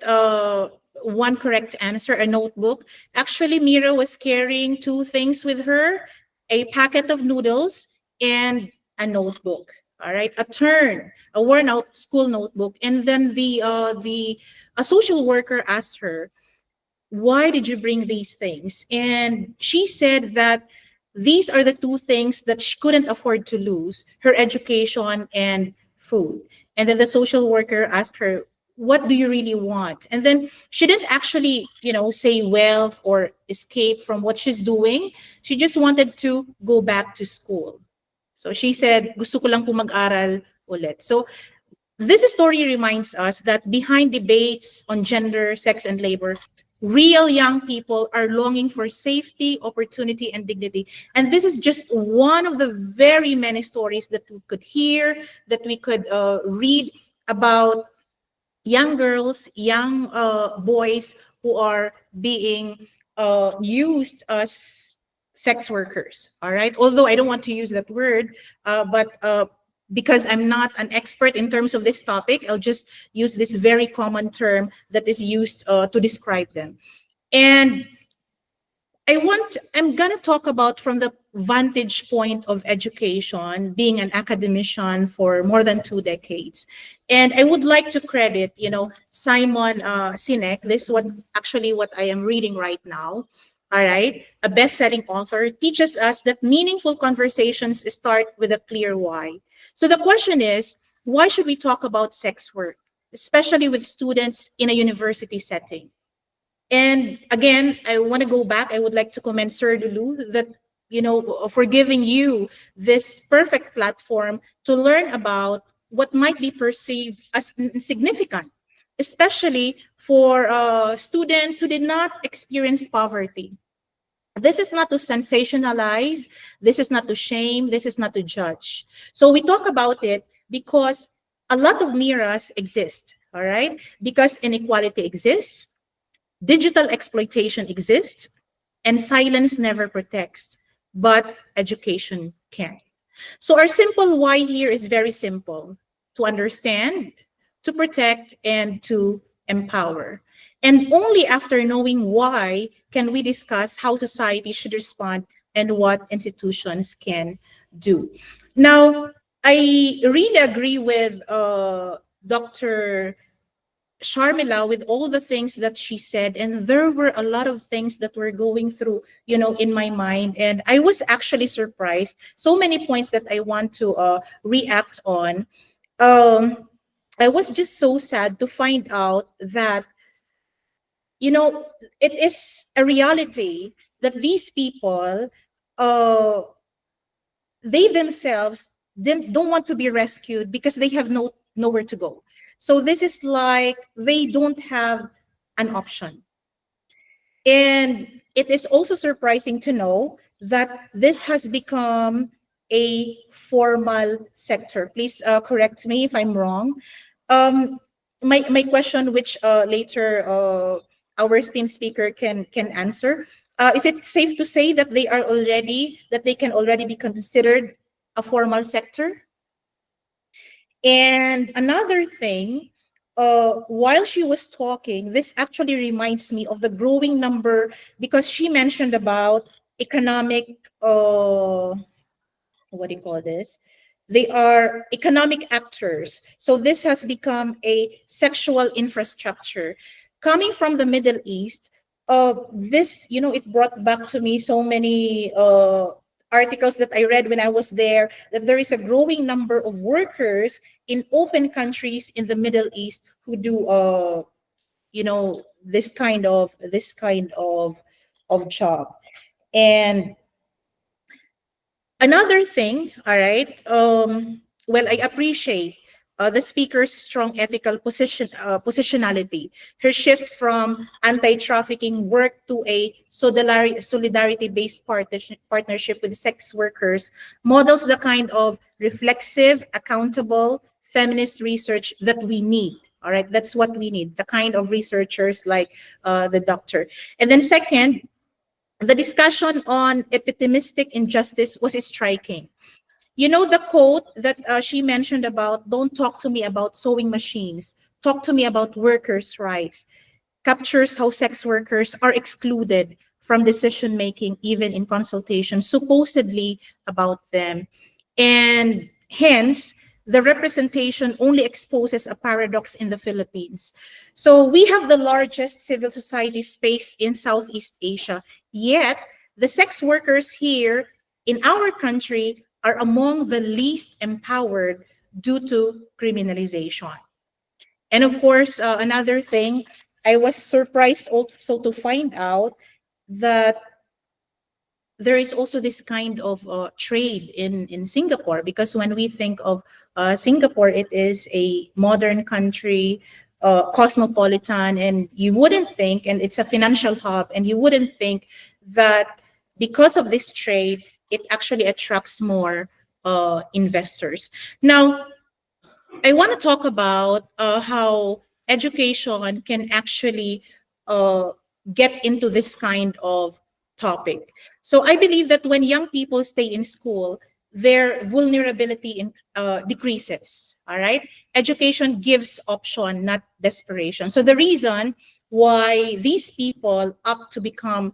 Speaker 2: one correct answer, a notebook. Actually, Mira was carrying two things with her, a packet of noodles and a notebook. All right, a worn out school notebook. And then the a social worker asked her, why did you bring these things? And she said that these are the two things that she couldn't afford to lose, her education and food. And then the social worker asked her, what do you really want? And then she didn't actually, say wealth or escape from what she's doing. She just wanted to go back to school. So she said, gusto ko lang po mag-aral ulit. So this story reminds us that behind debates on gender, sex, and labor, real young people are longing for safety, opportunity, and dignity. And this is just one of the very many stories that we could hear, that we could read about young girls, young boys who are being used as sex workers. All right. Although I don't want to use that word, but because I'm not an expert in terms of this topic, I'll just use this very common term that is used to describe them. And I'm going to talk about from the vantage point of education, being an academician for more than 2 decades. And I would like to credit, Simon Sinek. This is what I am reading right now. All right. A best-selling author teaches us that meaningful conversations start with a clear why. So the question is, why should we talk about sex work, especially with students in a university setting? And again, I want to go back. I would like to commend Sir Lulu that, for giving you this perfect platform to learn about what might be perceived as insignificant, especially for students who did not experience poverty. This is not to sensationalize. This is not to shame. This is not to judge. So we talk about it because a lot of miras exist, all right? Because inequality exists, digital exploitation exists, and silence never protects, but education can. So our simple why here is very simple: to understand, to protect, and to empower. And only after knowing why can we discuss how society should respond and what institutions can do. Now, I really agree with Dr. Sharmila with all the things that she said, and there were a lot of things that were going through, in my mind, and I was actually surprised. So many points that I want to react on. Um, I was just so sad to find out that you know it is a reality that these people, uh, they themselves don't want to be rescued because they have nowhere to go. So this is like they don't have an option. And it is also surprising to know that this has become a formal sector. Please correct me if I'm wrong. Um, my question, which later our esteemed speaker can answer, is it safe to say that they can already be considered a formal sector? And another thing, while she was talking, this actually reminds me of the growing number, because she mentioned about economic, what do you call this? They are economic actors. So this has become a sexual infrastructure. Coming from the Middle East, this, it brought back to me so many articles that I read when I was there, that there is a growing number of workers in open countries in the Middle East who do, this kind of job. And another thing, all right, well, I appreciate the speaker's strong ethical positionality, her shift from anti-trafficking work to a solidarity-based partnership with sex workers models the kind of reflexive, accountable, feminist research that we need. All right, that's what we need, the kind of researchers like the doctor. And then second, the discussion on epidemistic injustice was striking. You know the quote that she mentioned about, don't talk to me about sewing machines, talk to me about workers' rights, captures how sex workers are excluded from decision making, even in consultation, supposedly about them. And hence, the representation only exposes a paradox in the Philippines. So we have the largest civil society space in Southeast Asia, yet the sex workers here in our country are among the least empowered due to criminalization. And of course, another thing, I was surprised also to find out that there is also this kind of trade in Singapore, because when we think of Singapore, it is a modern country, cosmopolitan, and you wouldn't think, and it's a financial hub, and you wouldn't think that because of this trade, it actually attracts more investors. Now, I want to talk about how education can actually uh, get into this kind of topic. So I believe that when young people stay in school, their vulnerability decreases. All right, education gives option, not desperation. So the reason why these people opt to become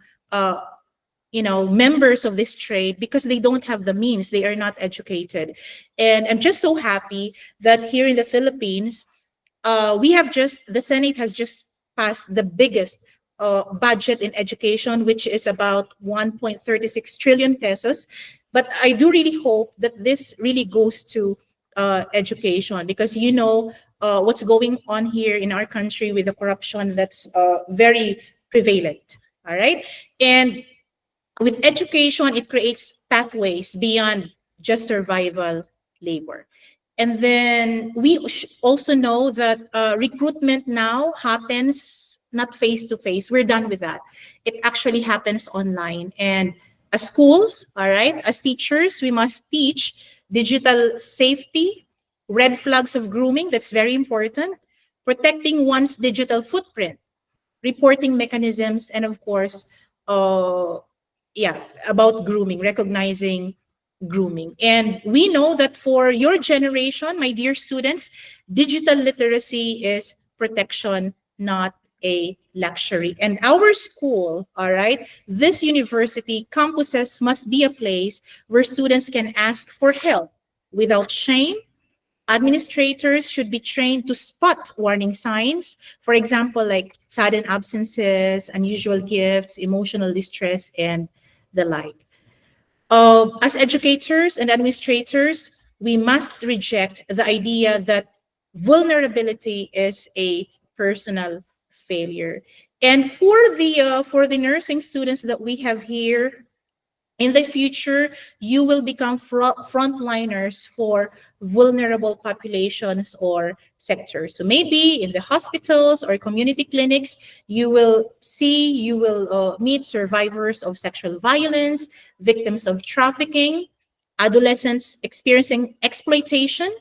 Speaker 2: members of this trade, because they don't have the means, they are not educated. And I'm just so happy that here in the Philippines, the Senate has just passed the biggest budget in education, which is about 1.36 trillion pesos. But I do really hope that this really goes to education, because what's going on here in our country with the corruption that's very prevalent. All right. And with education, it creates pathways beyond just survival labor. And then we also know that recruitment now happens not face to face. We're done with that. It actually happens online. And as schools, all right, as teachers, we must teach digital safety, red flags of grooming, that's very important, protecting one's digital footprint, reporting mechanisms, and of course, uh, yeah, about grooming, recognizing grooming. And we know that for your generation, my dear students, digital literacy is protection, not a luxury. And our school, all right, this university campuses must be a place where students can ask for help without shame. Administrators should be trained to spot warning signs, for example, like sudden absences, unusual gifts, emotional distress, and the like. As educators and administrators, we must reject the idea that vulnerability is a personal failure. And for the nursing students that we have here, in the future, you will become frontliners for vulnerable populations or sectors. So maybe in the hospitals or community clinics, you will meet survivors of sexual violence, victims of trafficking, adolescents experiencing exploitation,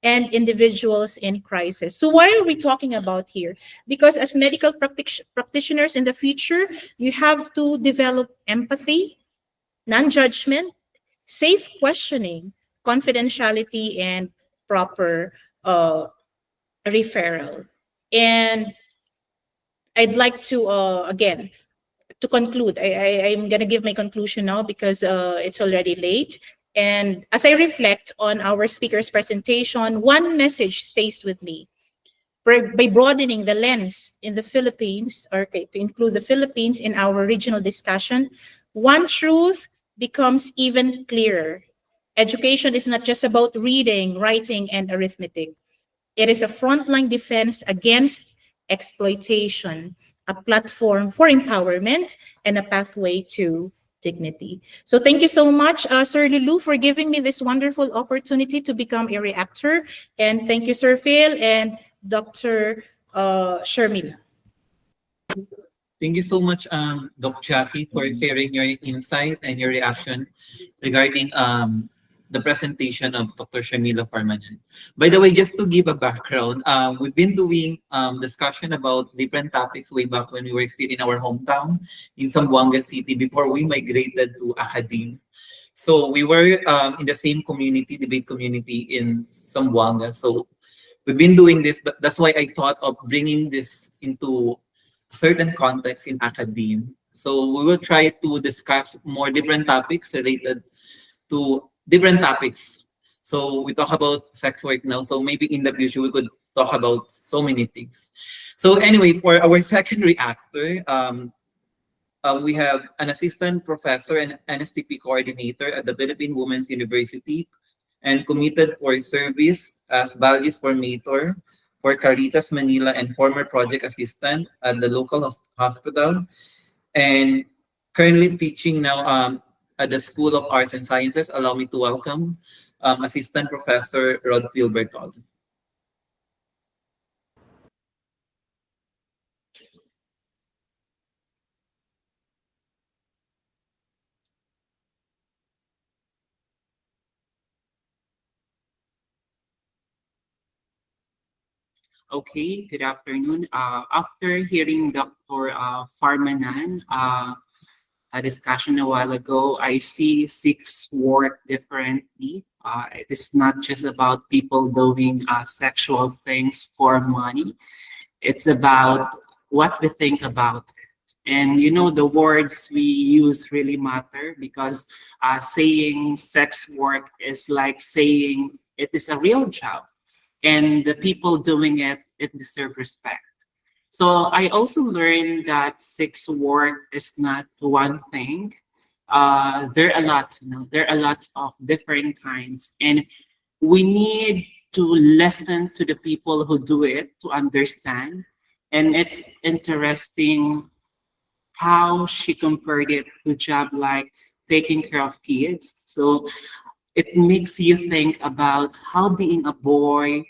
Speaker 2: and individuals in crisis. So why are we talking about here? Because as medical practitioners in the future, you have to develop empathy, non-judgment, safe questioning, confidentiality, and proper referral. And I'd like to, again, to conclude, I'm going to give my conclusion now because it's already late. And as I reflect on our speaker's presentation, one message stays with me. By broadening the lens in the Philippines, or okay, to include the Philippines in our regional discussion, one truth becomes even clearer. Education is not just about reading, writing, and arithmetic. It is a frontline defense against exploitation, a platform for empowerment, and a pathway to dignity. So thank you so much, Sir Lulu, for giving me this wonderful opportunity to become a reactor. And thank you, Sir Phil and Dr. Sharmila.
Speaker 3: Thank you so much, Doc Jackie, for sharing your insight and your reaction regarding the presentation of Dr. Sharmila Parmanand. By the way, just to give a background, we've been doing discussion about different topics way back when we were still in our hometown in Zamboanga City before we migrated to academe. So we were in the same community, debate community in Zamboanga. So we've been doing this, but that's why I thought of bringing this into a certain context in academia. So we will try to discuss more different topics related to different topics. So we talk about sex work now. So maybe in the future we could talk about so many things. So anyway, for our second reactor, we have an assistant professor and NSTP coordinator at the Philippine Women's University and committed for service as values formator for Caritas Manila and former project assistant at the local hospital and currently teaching now at the School of Arts and Sciences. Allow me to welcome Assistant Professor Rod Filbertol.
Speaker 4: Okay, good afternoon. After hearing Dr. Farmanan, a discussion a while ago, I see sex work differently. It is not just about people doing sexual things for money. It's about what we think about it. And you know, the words we use really matter because saying sex work is like saying it is a real job, and the people doing it deserve respect. So I also learned that sex work is not one thing. There are a lot, there are a lot of different kinds, and we need to listen to the people who do it to understand. And it's interesting how she compared it to job like taking care of kids. So it makes you think about how being a boy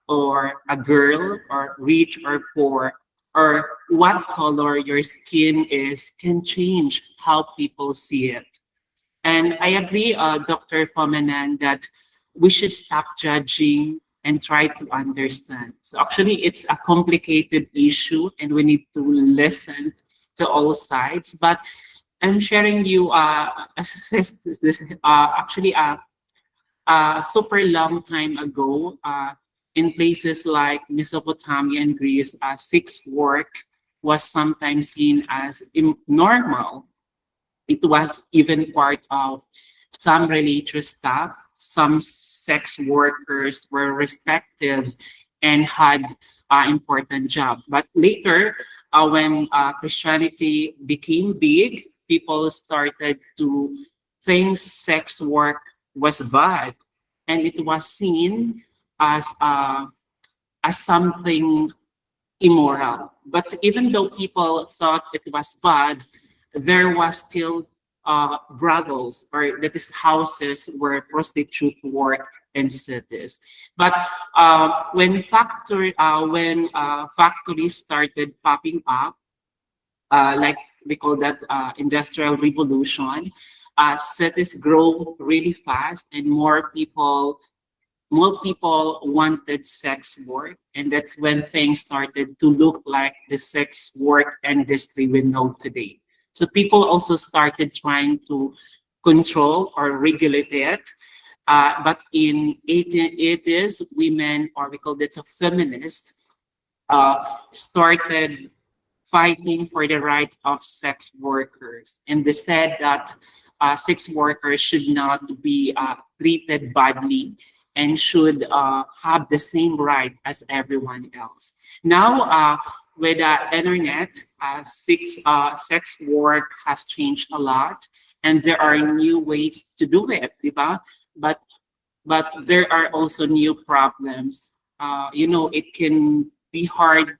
Speaker 4: or a girl or rich or poor or what color your skin is can change how people see it. And I agree, Dr. Fomenan, that we should stop judging and try to understand. So actually, it's a complicated issue, and we need to listen to all sides. But I'm sharing you actually super long time ago, in places like Mesopotamia and Greece, sex work was sometimes seen as normal. It was even part of some religious stuff. Some sex workers were respected and had important job. But later, when Christianity became big, people started to think sex work was bad, and it was seen as something immoral. But even though people thought it was bad, there was still brothels or that is houses where prostitute work in cities. But when factories started popping up, like we call that industrial revolution, cities grow really fast and more people wanted sex work, and that's when things started to look like the sex work industry we know today. So people also started trying to control or regulate it. But in 1880s, women, or we call it a feminist, started fighting for the rights of sex workers. And they said that sex workers should not be treated badly and should have the same right as everyone else. Now, with the internet, sex work has changed a lot, and there are new ways to do it, diba? But there are also new problems. It can be hard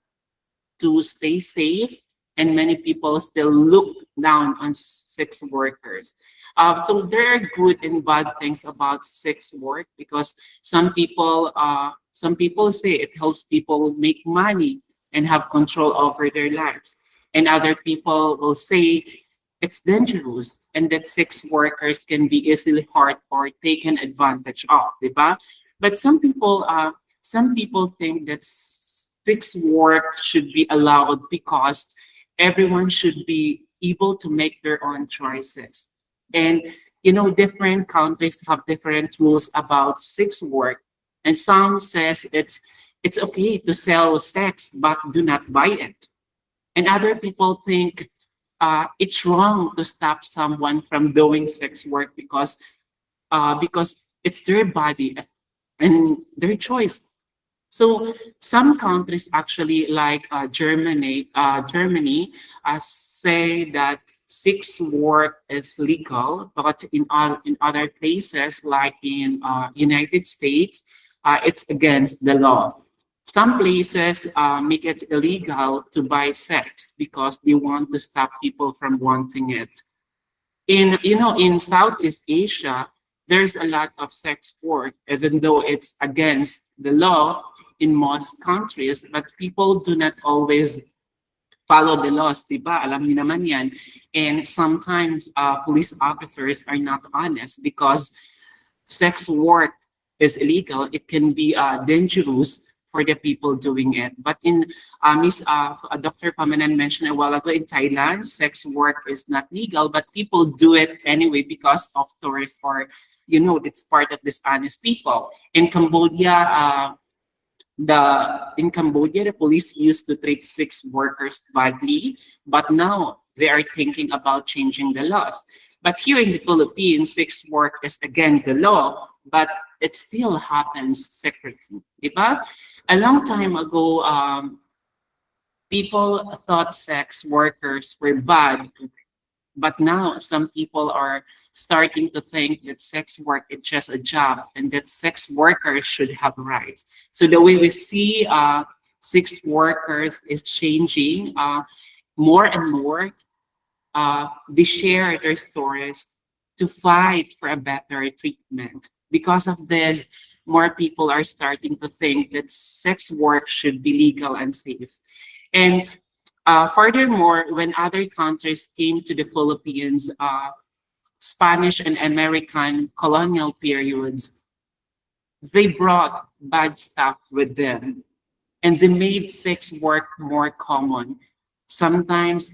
Speaker 4: to stay safe and many people still look down on sex workers. So there are good and bad things about sex work because some people say it helps people make money and have control over their lives, and other people will say it's dangerous and that sex workers can be easily hurt or taken advantage of, diba? But some people think that sex work should be allowed because everyone should be able to make their own choices. And different countries have different rules about sex work. And some says it's okay to sell sex, but do not buy it. And other people think it's wrong to stop someone from doing sex work because it's their body and their choice. So some countries actually, like Germany, say that sex work is legal, but in other places, like in United States, it's against the law. Some places make it illegal to buy sex because they want to stop people from wanting it. In Southeast Asia, there's a lot of sex work, even though it's against the law in most countries, but people do not always follow the laws, diba? Alam niyo naman yan. And sometimes police officers are not honest because sex work is illegal. It can be dangerous for the people doing it. But in Miss Dr. Pamanan mentioned a while ago, in Thailand, sex work is not legal, but people do it anyway because of tourists or it's part of dishonest people. In Cambodia, the police used to treat sex workers badly, but now they are thinking about changing the laws. But here in the Philippines, sex work is again the law, but it still happens secretly. Diba? A long time ago, people thought sex workers were bad, but now some people are starting to think that sex work is just a job and that sex workers should have rights. So the way we see sex workers is changing more and more. They share their stories to fight for a better treatment. Because of this, more people are starting to think that sex work should be legal and safe. And furthermore, when other countries came to the Philippines, Spanish and American colonial periods, they brought bad stuff with them and they made sex work more common. Sometimes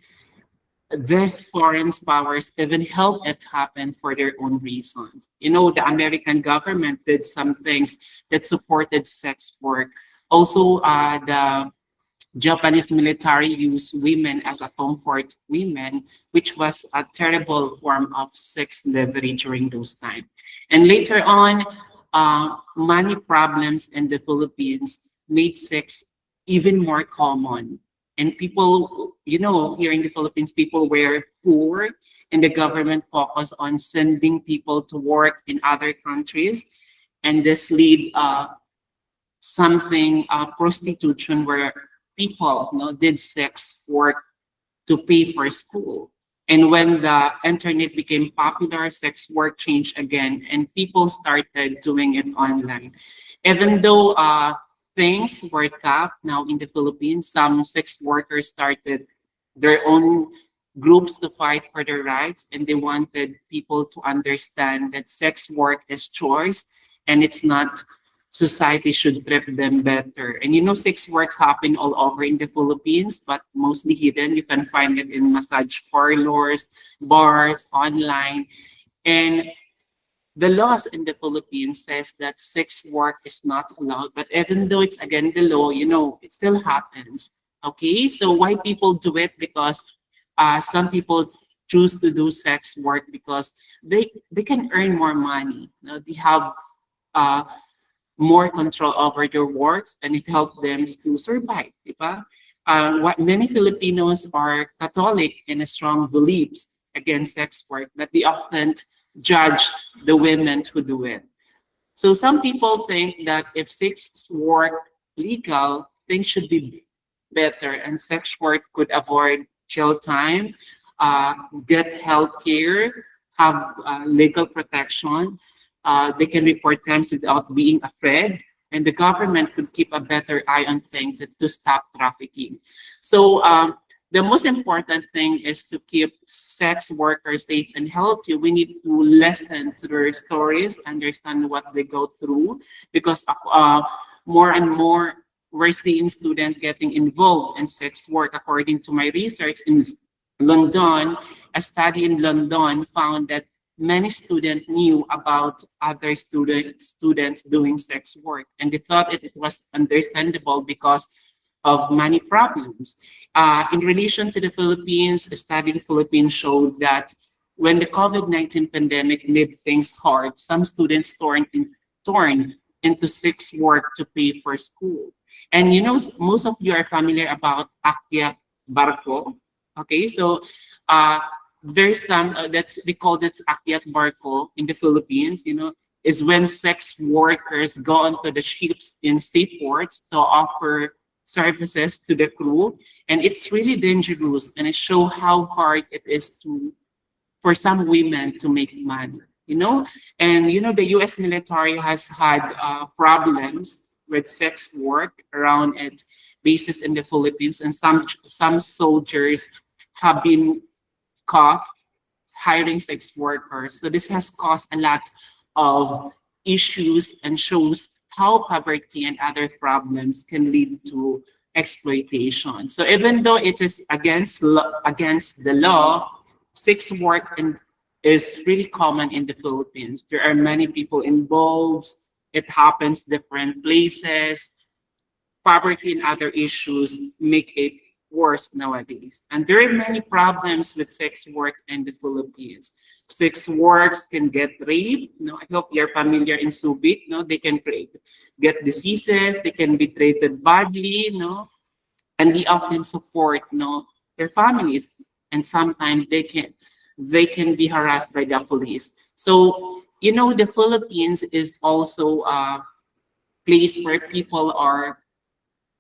Speaker 4: these foreign powers even help it happen for their own reasons. The American government did some things that supported sex work. Also, the Japanese military used women as a comfort women, which was a terrible form of sex slavery during those times. And later on, money problems in the Philippines made sex even more common. And people, here in the Philippines, people were poor, and the government focused on sending people to work in other countries. And this lead something prostitution where people did sex work to pay for school. And when the internet became popular, sex work changed again, and people started doing it online. Even though things were tough now in the Philippines, some sex workers started their own groups to fight for their rights, and they wanted people to understand that sex work is choice and it's not society should treat them better. And sex work happen all over in the Philippines, but mostly hidden. You can find it in massage parlors, bars, online. And the laws in the Philippines says that sex work is not allowed, but even though it's against the law, it still happens. Okay, so why people do it? Because some people choose to do sex work because they can earn more money. They have uh, more control over their works, and it helps them to survive. Diba? What many Filipinos are Catholic and a strong beliefs against sex work, but they often judge the women who do it. So some people think that if sex work legal, things should be better, and sex work could avoid chill time, uh, get health care, have legal protection. They can report crimes without being afraid, and the government could keep a better eye on things to stop trafficking. So the most important thing is to keep sex workers safe and healthy. We need to listen to their stories, understand what they go through, because more and more we're seeing students getting involved in sex work. According to my research in London, a study in London found that many students knew about other students doing sex work, and they thought it was understandable because of money problems. In relation to the Philippines, a study in the Philippines showed that when the COVID-19 pandemic made things hard, some students torn into sex work to pay for school. And you know, most of you are familiar about Akyat Barko. Okay, so uh, there's some that's we call this Akyat Barko in the Philippines. You know, is when sex workers go onto the ships in seaports to offer services to the crew, and it's really dangerous, and it shows how hard it is to for some women to make money, you know. And you know, the US military has had problems with sex work around its bases in the Philippines, and some soldiers have been caught hiring sex workers. So this has caused a lot of issues and shows how poverty and other problems can lead to exploitation. So even though it is against the law, sex work is really common in the Philippines. There are many people involved. It happens different places. Poverty and other issues make it worse nowadays. And there are many problems with sex work in the Philippines. Sex workers can get raped. I hope you're familiar in Subic. They can get diseases. They can be treated badly. And they often support their families. And sometimes they can be harassed by the police. So the Philippines is also a place where people are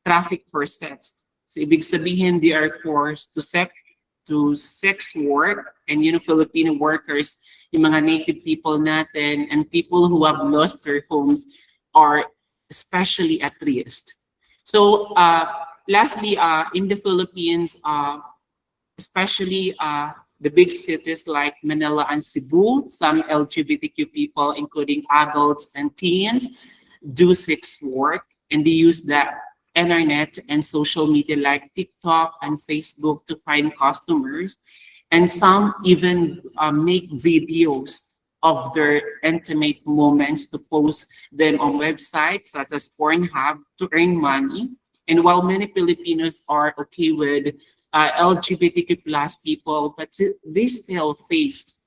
Speaker 4: trafficked for sex. So ibig sabihin, they are forced to sex work, and Filipino workers, yung mga native people natin and people who have lost their homes are especially at risk. So lastly, in the Philippines, especially the big cities like Manila and Cebu, some LGBTQ people, including adults and teens, do sex work, and they use the internet and social media like TikTok and Facebook to find customers. And some even make videos of their intimate moments to post them on websites such as Pornhub to earn money. And while many Filipinos are okay with LGBTQ plus people, but they still face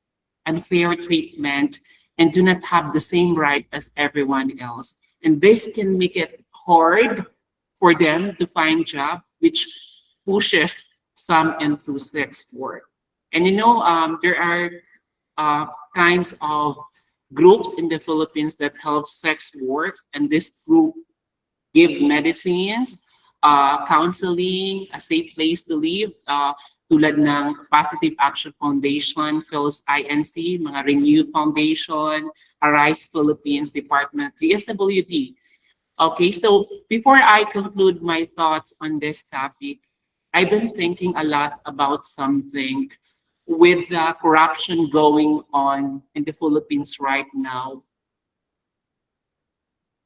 Speaker 4: unfair treatment and do not have the same right as everyone else. And this can make it hard for them to find job, which pushes some into sex work. And there are kinds of groups in the Philippines that help sex works, and this group give medicines, counseling, a safe place to live, tulad ng Positive Action Foundation, Phil's INC, mga Renew Foundation, Arise Philippines Department, GSWD. Okay, so before I conclude my thoughts on this topic, I've been thinking a lot about something with the corruption going on in the Philippines right now,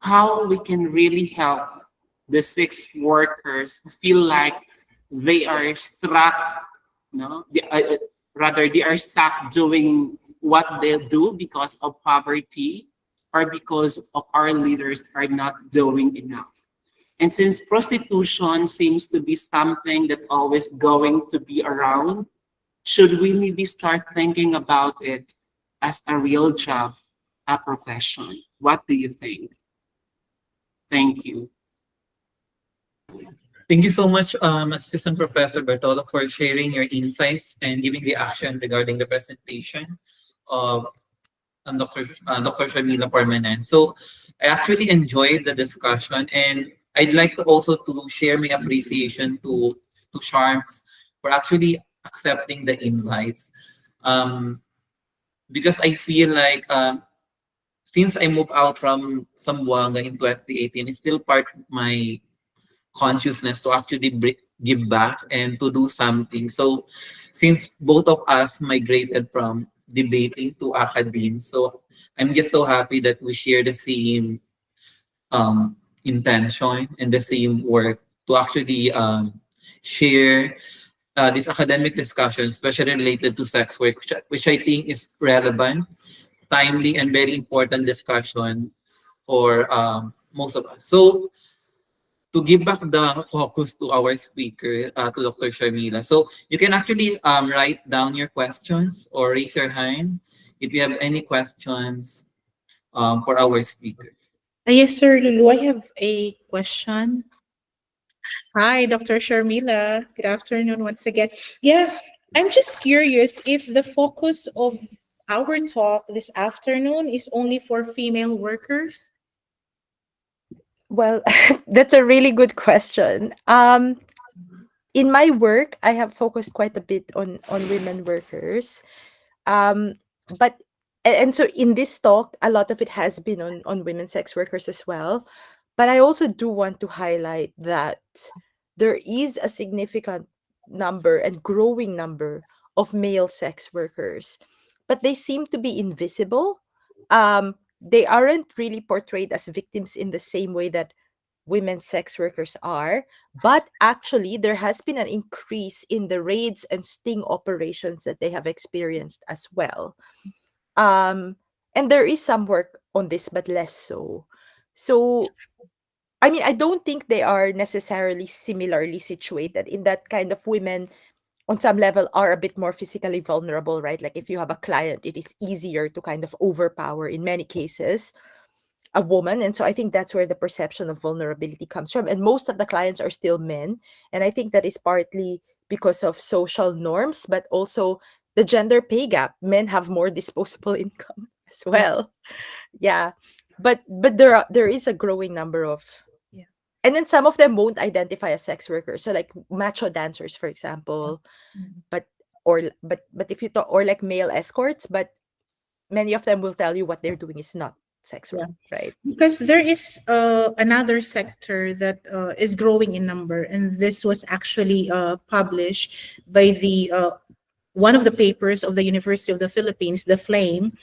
Speaker 4: how we can really help the sex workers feel like they are stuck, rather they are stuck doing what they do because of poverty or because of our leaders are not doing enough. And since prostitution seems to be something that always going to be around, should we maybe start thinking about it as a real job, a profession? What do you think? Thank you.
Speaker 3: Thank you so much, Assistant Professor Bertolo, for sharing your insights and giving reaction regarding the presentation of Dr. Sharmila Parmanand. So I actually enjoyed the discussion, and I'd like to also to share my appreciation to Sharms for actually accepting the invites. Um, because I feel like since I moved out from Zamboanga in 2018, it's still part of my consciousness to actually give back and to do something. So since both of us migrated from debating to academe, so I'm just so happy that we share the same intention and the same work to actually share this academic discussion, especially related to sex work, which I think is relevant, timely, and very important discussion for most of us. So to give back the focus to our speaker, to Dr. Sharmila. So you can actually write down your questions or raise your hand if you have any questions for our speaker.
Speaker 2: Yes, Sir Lulu, I have a question. Hi, Dr. Sharmila. Good afternoon once again. Yeah, I'm just curious if the focus of our talk this afternoon is only for female workers.
Speaker 1: Well, that's a really good question. In my work, I have focused quite a bit on women workers. Um, but and so in this talk, a lot of it has been on women sex workers as well. But I also do want to highlight that there is a significant number and growing number of male sex workers, but they seem to be invisible. They aren't really portrayed as victims in the same way that women sex workers are, but actually there has been an increase in the raids and sting operations that they have experienced as well. um and there is some work on this, but less so. So I mean, I don't think they are necessarily similarly situated in that kind of women on some level are a bit more physically vulnerable, right? Like if you have a client, it is easier to kind of overpower in many cases a woman. And so I think that's where the perception of vulnerability comes from. And most of the clients are still men. And I think that is partly because of social norms, but also the gender pay gap. Men have more disposable income as
Speaker 2: Yeah,
Speaker 1: well. Yeah. But there is a growing number of,
Speaker 2: yeah.
Speaker 1: and then some of them won't identify as sex workers. So like macho dancers, for example,
Speaker 2: Mm.
Speaker 1: but but if you talk, or like male escorts, but many of them will tell you what they're doing is not sex
Speaker 2: Yeah.
Speaker 1: work, right?
Speaker 2: Because there is another sector that is growing in number, and this was actually published by the one of the papers of the University of the Philippines, the Flame.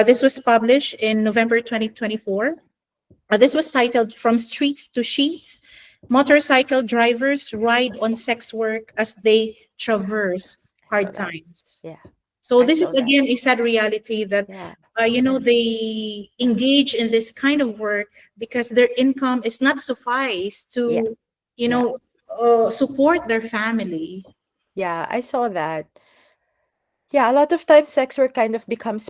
Speaker 2: This was published in November 2024. This was titled "From Streets to Sheets: Motorcycle Drivers Ride on Sex Work as They Traverse
Speaker 1: I saw
Speaker 2: Hard
Speaker 1: that.
Speaker 2: Times."
Speaker 1: Yeah,
Speaker 2: So
Speaker 1: I
Speaker 2: this
Speaker 1: saw
Speaker 2: is
Speaker 1: that.
Speaker 2: again a sad reality that
Speaker 1: Yeah,
Speaker 2: they engage in this kind of work because their income is not suffice
Speaker 1: yeah,
Speaker 2: to you
Speaker 1: yeah,
Speaker 2: know support their family.
Speaker 1: yeah. I saw that. Yeah, a lot of times sex work kind of becomes,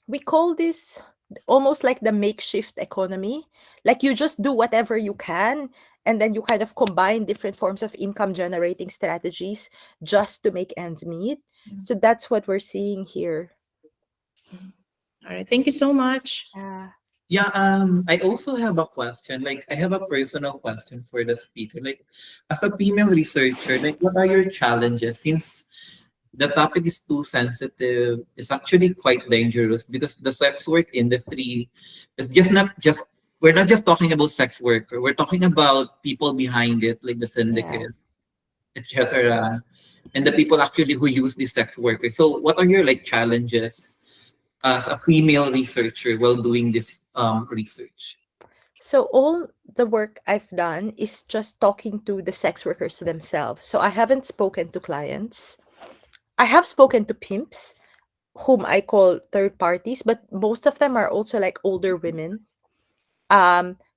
Speaker 1: we call this almost like the makeshift economy. Like you just do whatever you can, and then you kind of combine different forms of income generating strategies just to make ends meet. So that's what we're seeing here.
Speaker 2: All right, thank you so much.
Speaker 1: Yeah.
Speaker 3: Yeah, I also have a question. Like, I have a personal question for the speaker. Like, as a female researcher, like, what are your challenges? Since the topic is too sensitive, it's actually quite dangerous because the sex work industry is just we're not just talking about sex worker. We're talking about people behind it, like the
Speaker 1: Yeah.
Speaker 3: syndicate, etc., and the people actually who use these sex workers. So, what are your like challenges as a female researcher while doing this research?
Speaker 1: So all the work I've done is just talking to the sex workers themselves. So I haven't spoken to clients. I have spoken to pimps, whom I call third parties, but most of them are also like older women.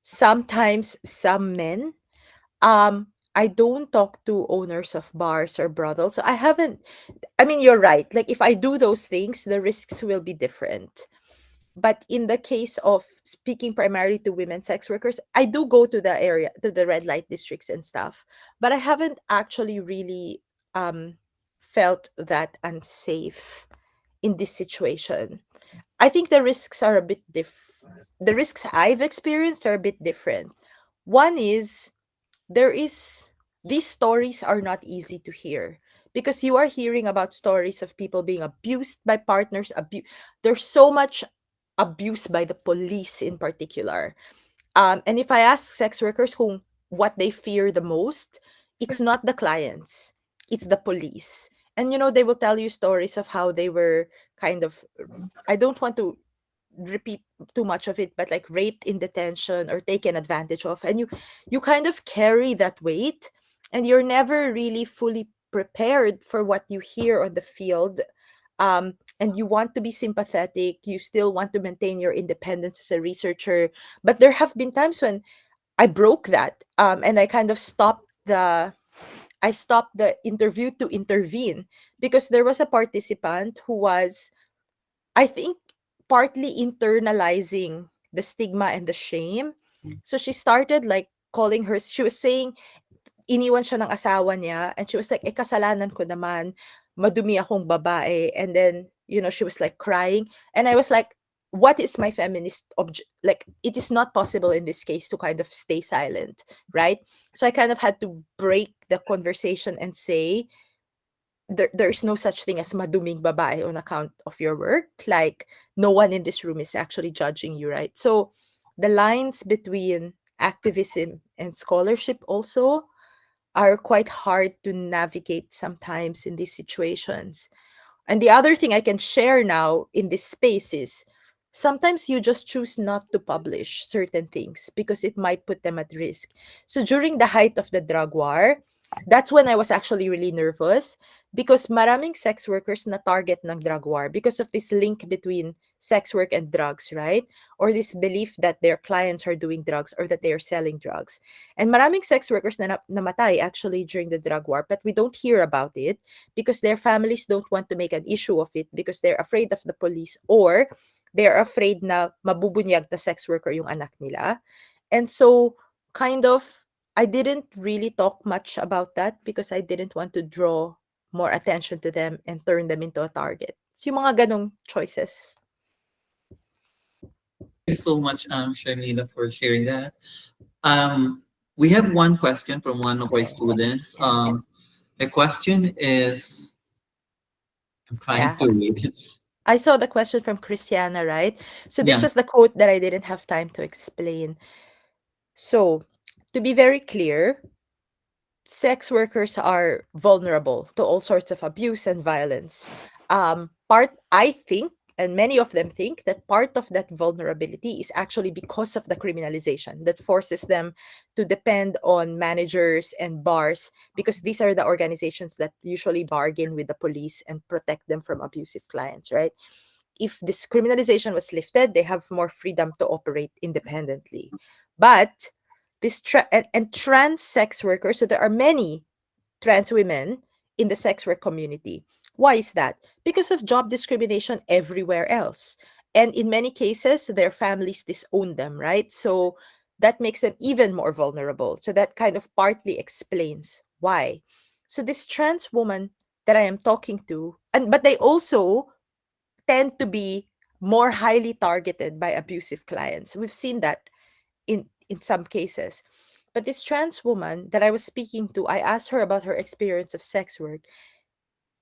Speaker 1: Sometimes some men. I don't talk to owners of bars or brothels. So I haven't, I mean, you're right. Like if I do those things, the risks will be different. But in the case of speaking primarily to women sex workers, I do go to the area, to the red light districts and stuff, but I haven't actually really um felt that unsafe in this situation. I think the risks are a bit the risks I've experienced are a bit different. One is there is these stories are not easy to hear. because you are hearing about stories of people being abused by partners. There's so much abuse by the police in particular. And if I ask sex workers whom what they fear the most, it's not the clients, it's the police. And they will tell you stories of how they were kind of, I don't want to repeat too much of it, but like raped in detention or taken advantage of. And you kind of carry that weight, and you're never really fully prepared for what you hear on the field. And you want to be sympathetic, you still want to maintain your independence as a researcher. But there have been times when I broke that, and I stopped the interview to intervene, because there was a participant who was, I think, partly internalizing the stigma and the shame. So she started like calling her, she was saying, iniwan siya ng asawa niya, and she was like, kasalanan ko naman, madumi akong babae. And then, she was like crying. And I was like, what is my feminist like, it is not possible in this case to kind of stay silent, right? So I kind of had to break the conversation and say, there's no such thing as maduming babae on account of your work. Like, no one in this room is actually judging you, right? So the lines between activism and scholarship also are quite hard to navigate sometimes in these situations. And the other thing I can share now in this space is, sometimes you just choose not to publish certain things because it might put them at risk. So during the height of the drug war, that's when I was actually really nervous, because maraming sex workers na target ng drug war because of this link between sex work and drugs, right? Or this belief that their clients are doing drugs or that they are selling drugs. And maraming sex workers na namatay actually during the drug war, but we don't hear about it because their families don't want to make an issue of it because they're afraid of the police, or they're afraid na mabubunyag na sex worker yung anak nila. And so, kind of, I didn't really talk much about that because I didn't want to draw more attention to them and turn them into a target. So, yung mga ganong choices.
Speaker 3: Thank you so much, Sharmila, for sharing that. We have one question from one of our students. The question is, I'm trying
Speaker 1: Yeah.
Speaker 3: to read it.
Speaker 1: I saw the question from Christiana, right? So this
Speaker 3: Yeah.
Speaker 1: was the quote that I didn't have time to explain. So, to be very clear, sex workers are vulnerable to all sorts of abuse and violence. I think, and many of them think, that part of that vulnerability is actually because of the criminalization that forces them to depend on managers and bars, because these are the organizations that usually bargain with the police and protect them from abusive clients, right? If this criminalization was lifted, they have more freedom to operate independently. But and trans sex workers, so there are many trans women in the sex work community. Why is that? Because of job discrimination everywhere else. And in many cases, their families disown them, right? So that makes them even more vulnerable. So that kind of partly explains why. So this trans woman that I am talking to, but they also tend to be more highly targeted by abusive clients. We've seen that in some cases. But this trans woman that I was speaking to, I asked her about her experience of sex work,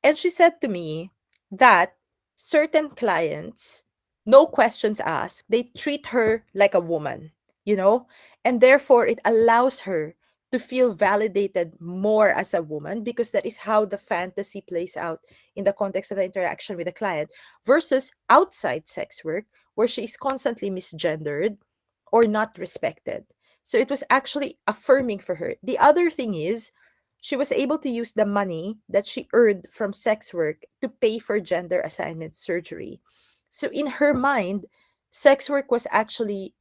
Speaker 1: and she said to me that certain clients, no questions asked, they treat her like a woman, you know? And therefore, it allows her to feel validated more as a woman, because that is how the fantasy plays out in the context of the interaction with the client, versus outside sex work, where she is constantly misgendered or not respected. So it was actually affirming for her. The other thing is, she was able to use the money that she earned from sex work to pay for gender assignment surgery. So in her mind, sex work was actually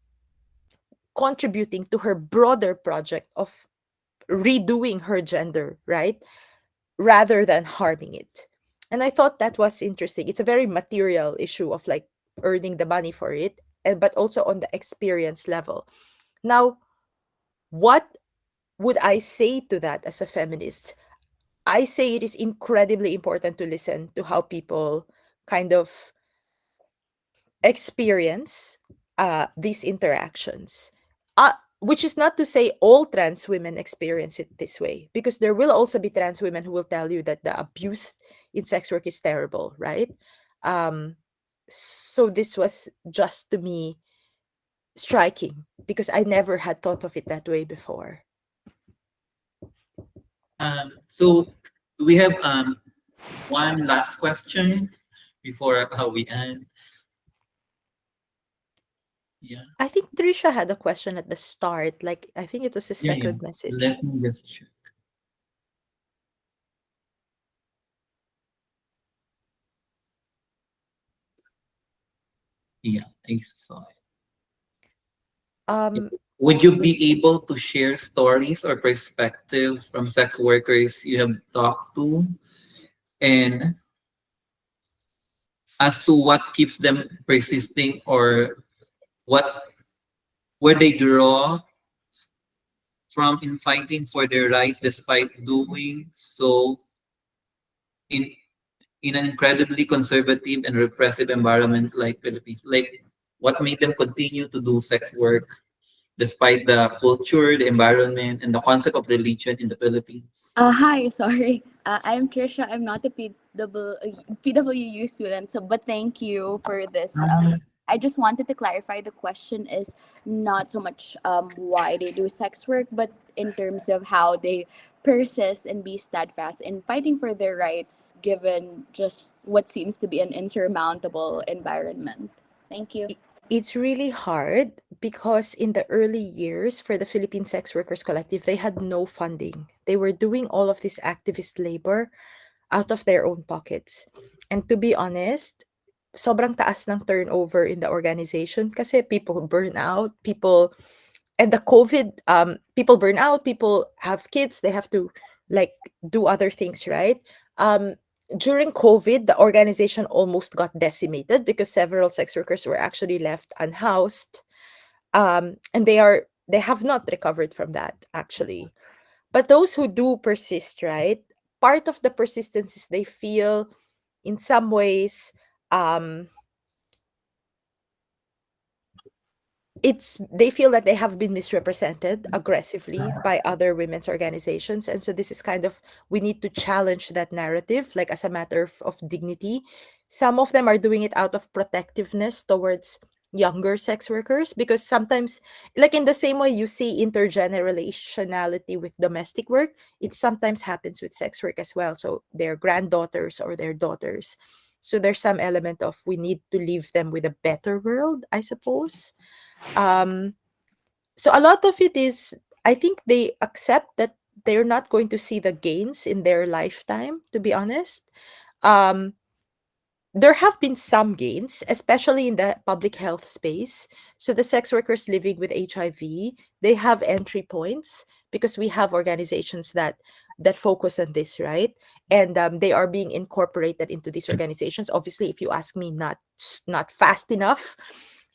Speaker 1: contributing to her broader project of redoing her gender, right? Rather than harming it. And I thought that was interesting. It's a very material issue of like earning the money for it, and but also on the experience level. Now, what would I say to that as a feminist? I say it is incredibly important to listen to how people kind of experience these interactions. which is not to say all trans women experience it this way, because there will also be trans women who will tell you that the abuse in sex work is terrible, right? Um, so this was just to me striking because I never had thought of it that way before.
Speaker 3: So we have one last question before we end. Yeah,
Speaker 1: I think Trisha had a question at the start. Like, I think it was the
Speaker 3: yeah.
Speaker 1: second message.
Speaker 3: Let me just check. Yeah, I saw it.
Speaker 1: Um,
Speaker 3: Would you be able to share stories or perspectives from sex workers you have talked to, and as to what keeps them persisting, or what where they draw from in fighting for their rights despite doing so in in an incredibly conservative and repressive environment like Philippines? Like, what made them continue to do sex work despite the culture, the environment, and the concept of religion in the Philippines?
Speaker 5: Hi, sorry. I'm Trisha. I'm not a PWU student, so but thank you for this. I just wanted to clarify the question is not so much why they do sex work, but in terms of how they persist and be steadfast in fighting for their rights, given just what seems to be an insurmountable environment. Thank you.
Speaker 1: i- it's really hard because in the early years for the Philippine Sex Workers Collective, they had no funding. They were doing all of this activist labor out of their own pockets. And to be honest, sobrang taas ng turnover in the organization kasi people burn out, people and the COVID, people burn out, people have kids, they have to like do other things, right? Um, During COVID, the organization almost got decimated because several sex workers were actually left unhoused. And they have not recovered from that actually. But those who do persist, right? Part of the persistence is they feel in some ways um it's they feel that they have been misrepresented aggressively by other women's organizations, and so this is kind of, we need to challenge that narrative like as a matter of dignity. Some of them are doing it out of protectiveness towards younger sex workers, because sometimes, like in the same way you see intergenerationality with domestic work, it sometimes happens with sex work as well, so their granddaughters or their daughters. So there's some element of we need to leave them with a better world, I suppose. um so a lot of it is, I think they accept that they're not going to see the gains in their lifetime, to be honest. um there have been some gains, especially in the public health space. So the sex workers living with HIV, they have entry points because we have organizations that focus on this, right? And they are being incorporated into these organizations. Obviously, if you ask me, not fast enough,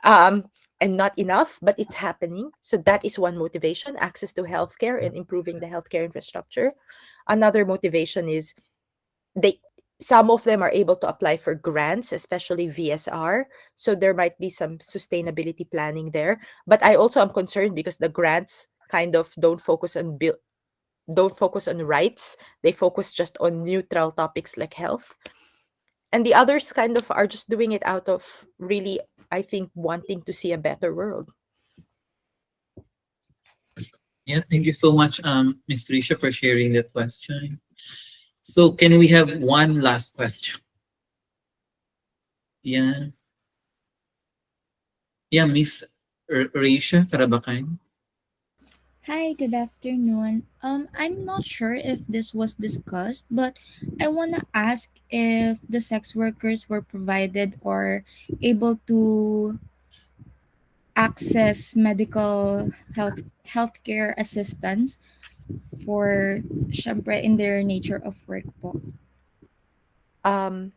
Speaker 1: um, and not enough, but it's happening. So that is one motivation: access to healthcare and improving the healthcare infrastructure. Another motivation is they some of them are able to apply for grants, especially VSR. So there might be some sustainability planning there. But I also am concerned because the grants kind of don't focus on rights. They focus just on neutral topics like health. And the others kind of are just doing it out of really, I think, wanting to see a better world.
Speaker 3: Yeah, thank you so much, Ms. Tricia, for sharing that question. So can we have one last question? Yeah, yeah, Miss Risha Karabakan.
Speaker 6: Hi, good afternoon. I'm not sure if this was discussed, but I want to ask if the sex workers were provided or able to access medical healthcare assistance for syempre in their nature of work po.
Speaker 1: Um,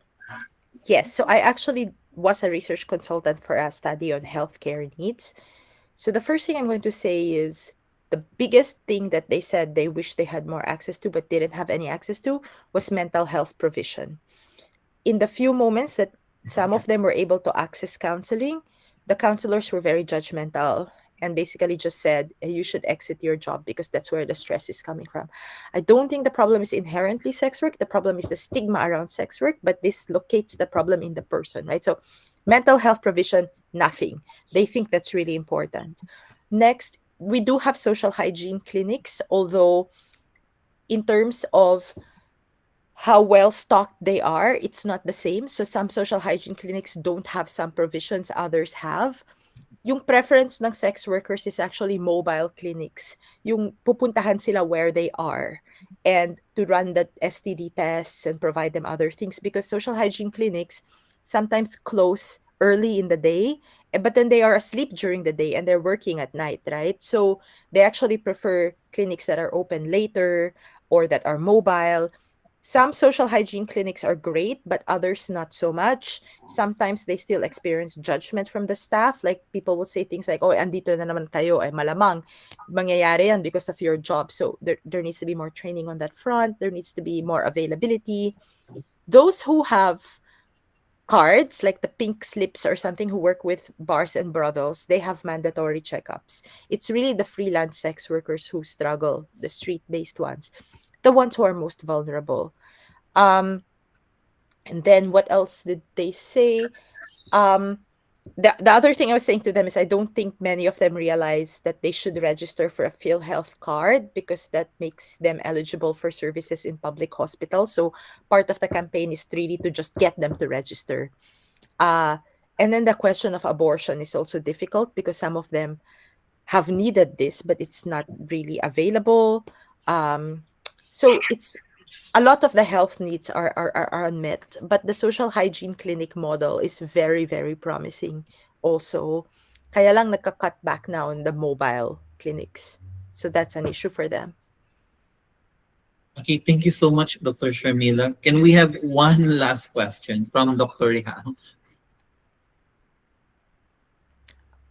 Speaker 1: yes, so I actually was a research consultant for a study on healthcare needs. So the first thing I'm going to say is the biggest thing that they said they wish they had more access to but didn't have any access to was mental health provision. In the few moments that some of them were able to access counseling, the counselors were very judgmental and basically just said, you should exit your job because that's where the stress is coming from. I don't think the problem is inherently sex work. The problem is the stigma around sex work, but this locates the problem in the person, right? So mental health provision, nothing. They think that's really important. Next, we do have social hygiene clinics, although in terms of how well stocked they are, it's not the same. So some social hygiene clinics don't have some provisions, others have. Yung preference ng sex workers is actually mobile clinics. Yung pupuntahan sila where they are and to run the STD tests and provide them other things, because social hygiene clinics sometimes close early in the day, but then they are asleep during the day and they're working at night, right? So they actually prefer clinics that are open later or that are mobile. Some social hygiene clinics are great, but others not so much. Sometimes they still experience judgment from the staff. Like people will say things like, oh, andito na naman kayo, ay malamang mangyayari yan because of your job. So there needs to be more training on that front. There needs to be more availability. Those who have cards, like the pink slips or something, who work with bars and brothels, they have mandatory checkups. It's really the freelance sex workers who struggle, the street-based ones, the ones who are most vulnerable. Um, and then what else did they say? Um, the other thing I was saying to them is I don't think many of them realize that they should register for a PhilHealth card because that makes them eligible for services in public hospitals. So part of the campaign is really to just get them to register. Uh, and then the question of abortion is also difficult because some of them have needed this, but it's not really available. Um, so it's a lot of the health needs are unmet, but the social hygiene clinic model is very, very promising also. Kaya lang nagka-cut back now on the mobile clinics. So that's an issue for them.
Speaker 3: Okay, thank you so much, Dr. Sharmila. Can we have one last question from Dr. Rihang?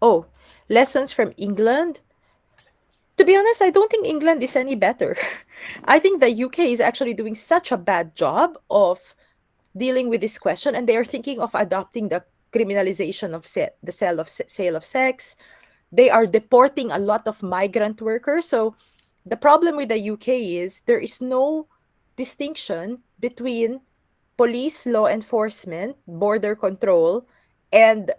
Speaker 1: Oh, lessons from England. To be honest, I don't think England is any better. I think the UK is actually doing such a bad job of dealing with this question, and they are thinking of adopting the criminalization of the sale of sex. They are deporting a lot of migrant workers. So the problem with the UK is there is no distinction between police, law enforcement, border control, and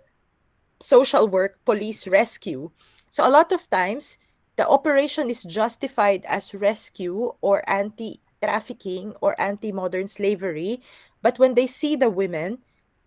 Speaker 1: social work, police, rescue. So a lot of times, the operation is justified as rescue or anti-trafficking or anti-modern slavery. But when they see the women,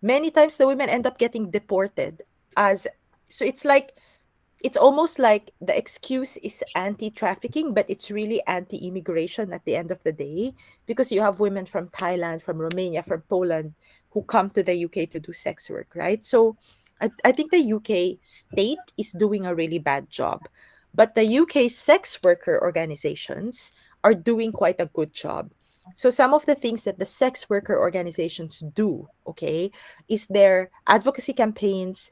Speaker 1: many times the women end up getting deported as, so it's almost like the excuse is anti-trafficking, but it's really anti-immigration at the end of the day, because you have women from Thailand, from Romania, from Poland who come to the UK to do sex work, right? So I think the UK state is doing a really bad job, but the UK sex worker organizations are doing quite a good job. So some of the things that the sex worker organizations do, okay, is their advocacy campaigns.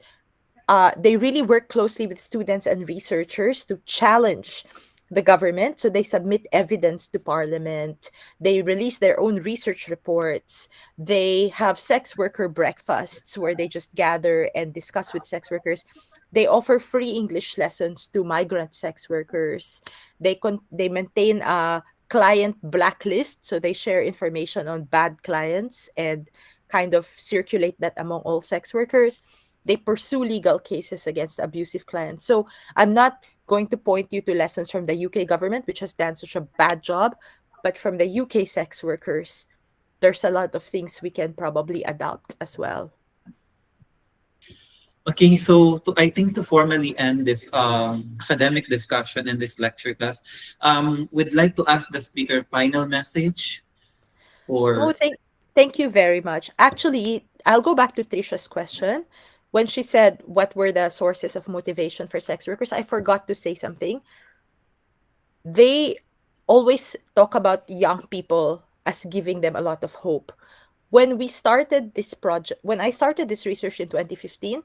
Speaker 1: They really work closely with students and researchers to challenge the government. So they submit evidence to parliament. They release their own research reports. They have sex worker breakfasts where they just gather and discuss with sex workers. They offer free English lessons to migrant sex workers. They maintain a client blacklist, so they share information on bad clients and kind of circulate that among all sex workers. They pursue legal cases against abusive clients. So I'm not going to point you to lessons from the UK government, which has done such a bad job, but from the UK sex workers, there's a lot of things we can probably adopt as well.
Speaker 3: Okay, so I think to formally end this academic discussion in this lecture class, we'd like to ask the speaker final message
Speaker 1: Oh,
Speaker 3: or
Speaker 1: thank you very much. Actually, I'll go back to Trisha's question. When she said what were the sources of motivation for sex workers, I forgot to say something. They always talk about young people as giving them a lot of hope. When we started this project, when I started this research in 2015,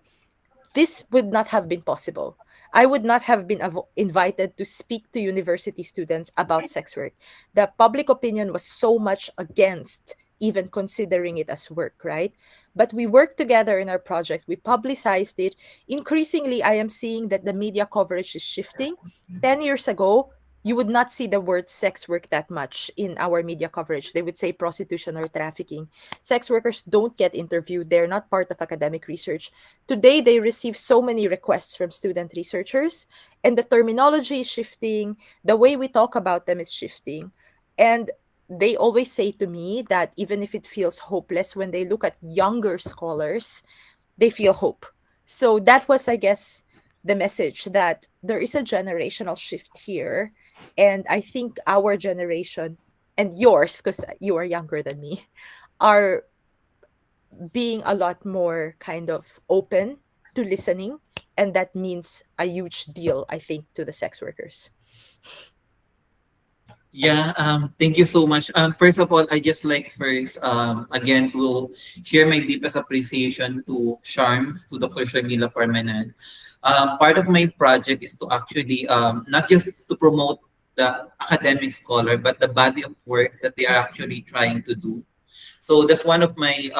Speaker 1: this would not have been possible. I would not have been invited to speak to university students about sex work. The public opinion was so much against even considering it as work, right? But we worked together in our project, we publicized it. Increasingly, I am seeing that the media coverage is shifting. 10 years ago, you would not see the word sex work that much in our media coverage. They would say prostitution or trafficking. Sex workers don't get interviewed, they're not part of academic research. Today, they receive so many requests from student researchers, and the terminology is shifting, the way we talk about them is shifting. And they always say to me that even if it feels hopeless, when they look at younger scholars, they feel hope. So that was, I guess, the message that there is a generational shift here. And I think our generation and yours, because you are younger than me, are being a lot more kind of open to listening. And that means a huge deal, I think, to the sex workers.
Speaker 3: Yeah, thank you so much. First of all, I just like first, again, to share my deepest appreciation to Sharms, to Dr. Sharmila Parmanand. Part of my project is to actually, not just to promote the academic scholar, but the body of work that they are actually trying to do. So that's one of my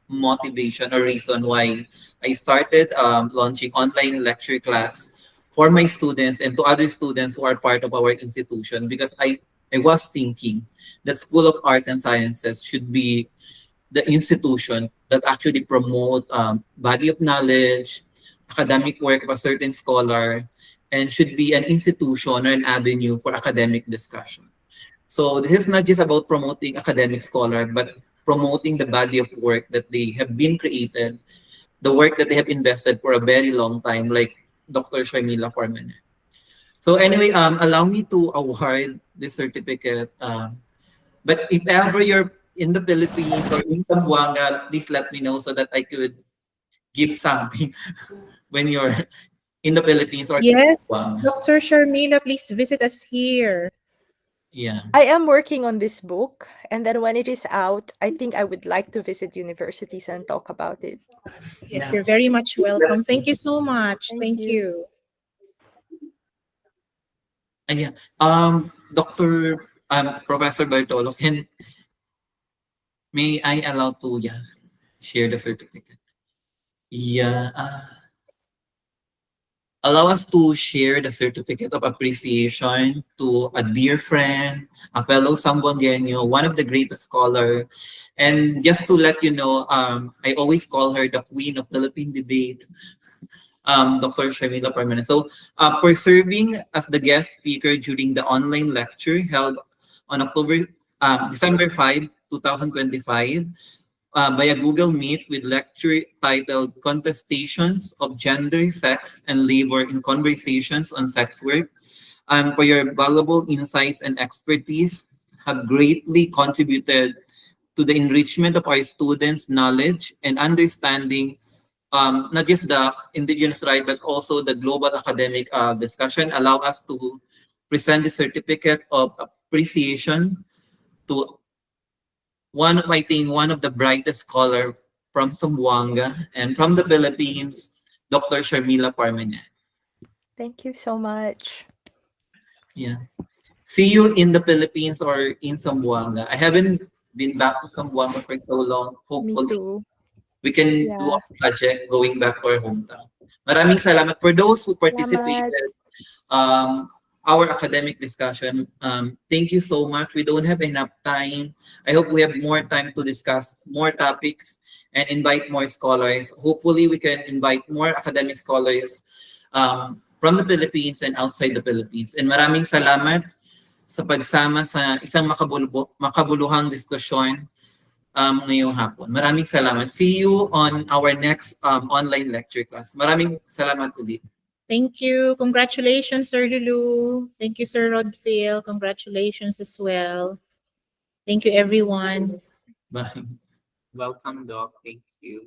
Speaker 3: motivation or reason why I started launching online lecture class for my students and to other students who are part of our institution, because I was thinking the School of Arts and Sciences should be the institution that actually promote body of knowledge, academic work of a certain scholar, and should be an institution or an avenue for academic discussion. So this is not just about promoting academic scholar, but promoting the body of work that they have been created, the work that they have invested for a very long time, like Dr. Sharmila Parmanand. So anyway, allow me to award this certificate. But if ever you're in the Philippines or in Zamboanga, please let me know so that I could give something when you're in the Philippines or
Speaker 2: Yes,
Speaker 3: Zamboanga.
Speaker 2: Dr. Sharmila, please visit us here.
Speaker 3: Yeah.
Speaker 1: I am working on this book, and then when it is out, I think I would like to visit universities and talk about it.
Speaker 2: Yes,
Speaker 3: Yeah.
Speaker 2: you're very much welcome. Thank you so much.
Speaker 1: Thank
Speaker 2: Thank
Speaker 1: you.
Speaker 2: you.
Speaker 3: And yeah. Dr. Professor Bartolo, may I allow to share the certificate? Yeah. Allow us to share the certificate of appreciation to a dear friend, a fellow Sambuangueño, one of the greatest scholar. And just to let you know, I always call her the queen of Philippine debate, Dr. Sharmila Parmanand. So, for serving as the guest speaker during the online lecture held on December 5, 2025, via Google Meet with lecture titled Contestations of Gender, Sex, and Labor in Conversations on Sex Work, for your valuable insights and expertise have greatly contributed to the enrichment of our students' knowledge and understanding, not just the indigenous right, but also the global academic discussion. Allow us to present the certificate of appreciation to I think, one of the brightest scholar from Zamboanga and from the Philippines, Dr. Sharmila Parmanand.
Speaker 1: Thank you so much.
Speaker 3: Yeah. See you in the Philippines or in Zamboanga. I haven't been back to Zamboanga for so long.
Speaker 1: Me
Speaker 3: Hopefully,
Speaker 1: too.
Speaker 3: we can do a
Speaker 1: Yeah.
Speaker 3: project going back to our hometown. Maraming salamat for those who
Speaker 1: Salamat.
Speaker 3: participated um, our academic discussion. Thank you so much. We don't have enough time. I hope we have more time to discuss more topics and invite more scholars. Hopefully, we can invite more academic scholars from the Philippines and outside the Philippines. And maraming salamat sa pagsama sa isang makabuluhang diskusyon ngayong hapon. Maraming salamat. See you on our next online lecture class. Maraming salamat ulit.
Speaker 2: Thank you. Congratulations, Sir Lulu. Thank you, Sir Rodfield. Congratulations as well. Thank you, everyone.
Speaker 3: Bye.
Speaker 4: Welcome, Doc. Thank you.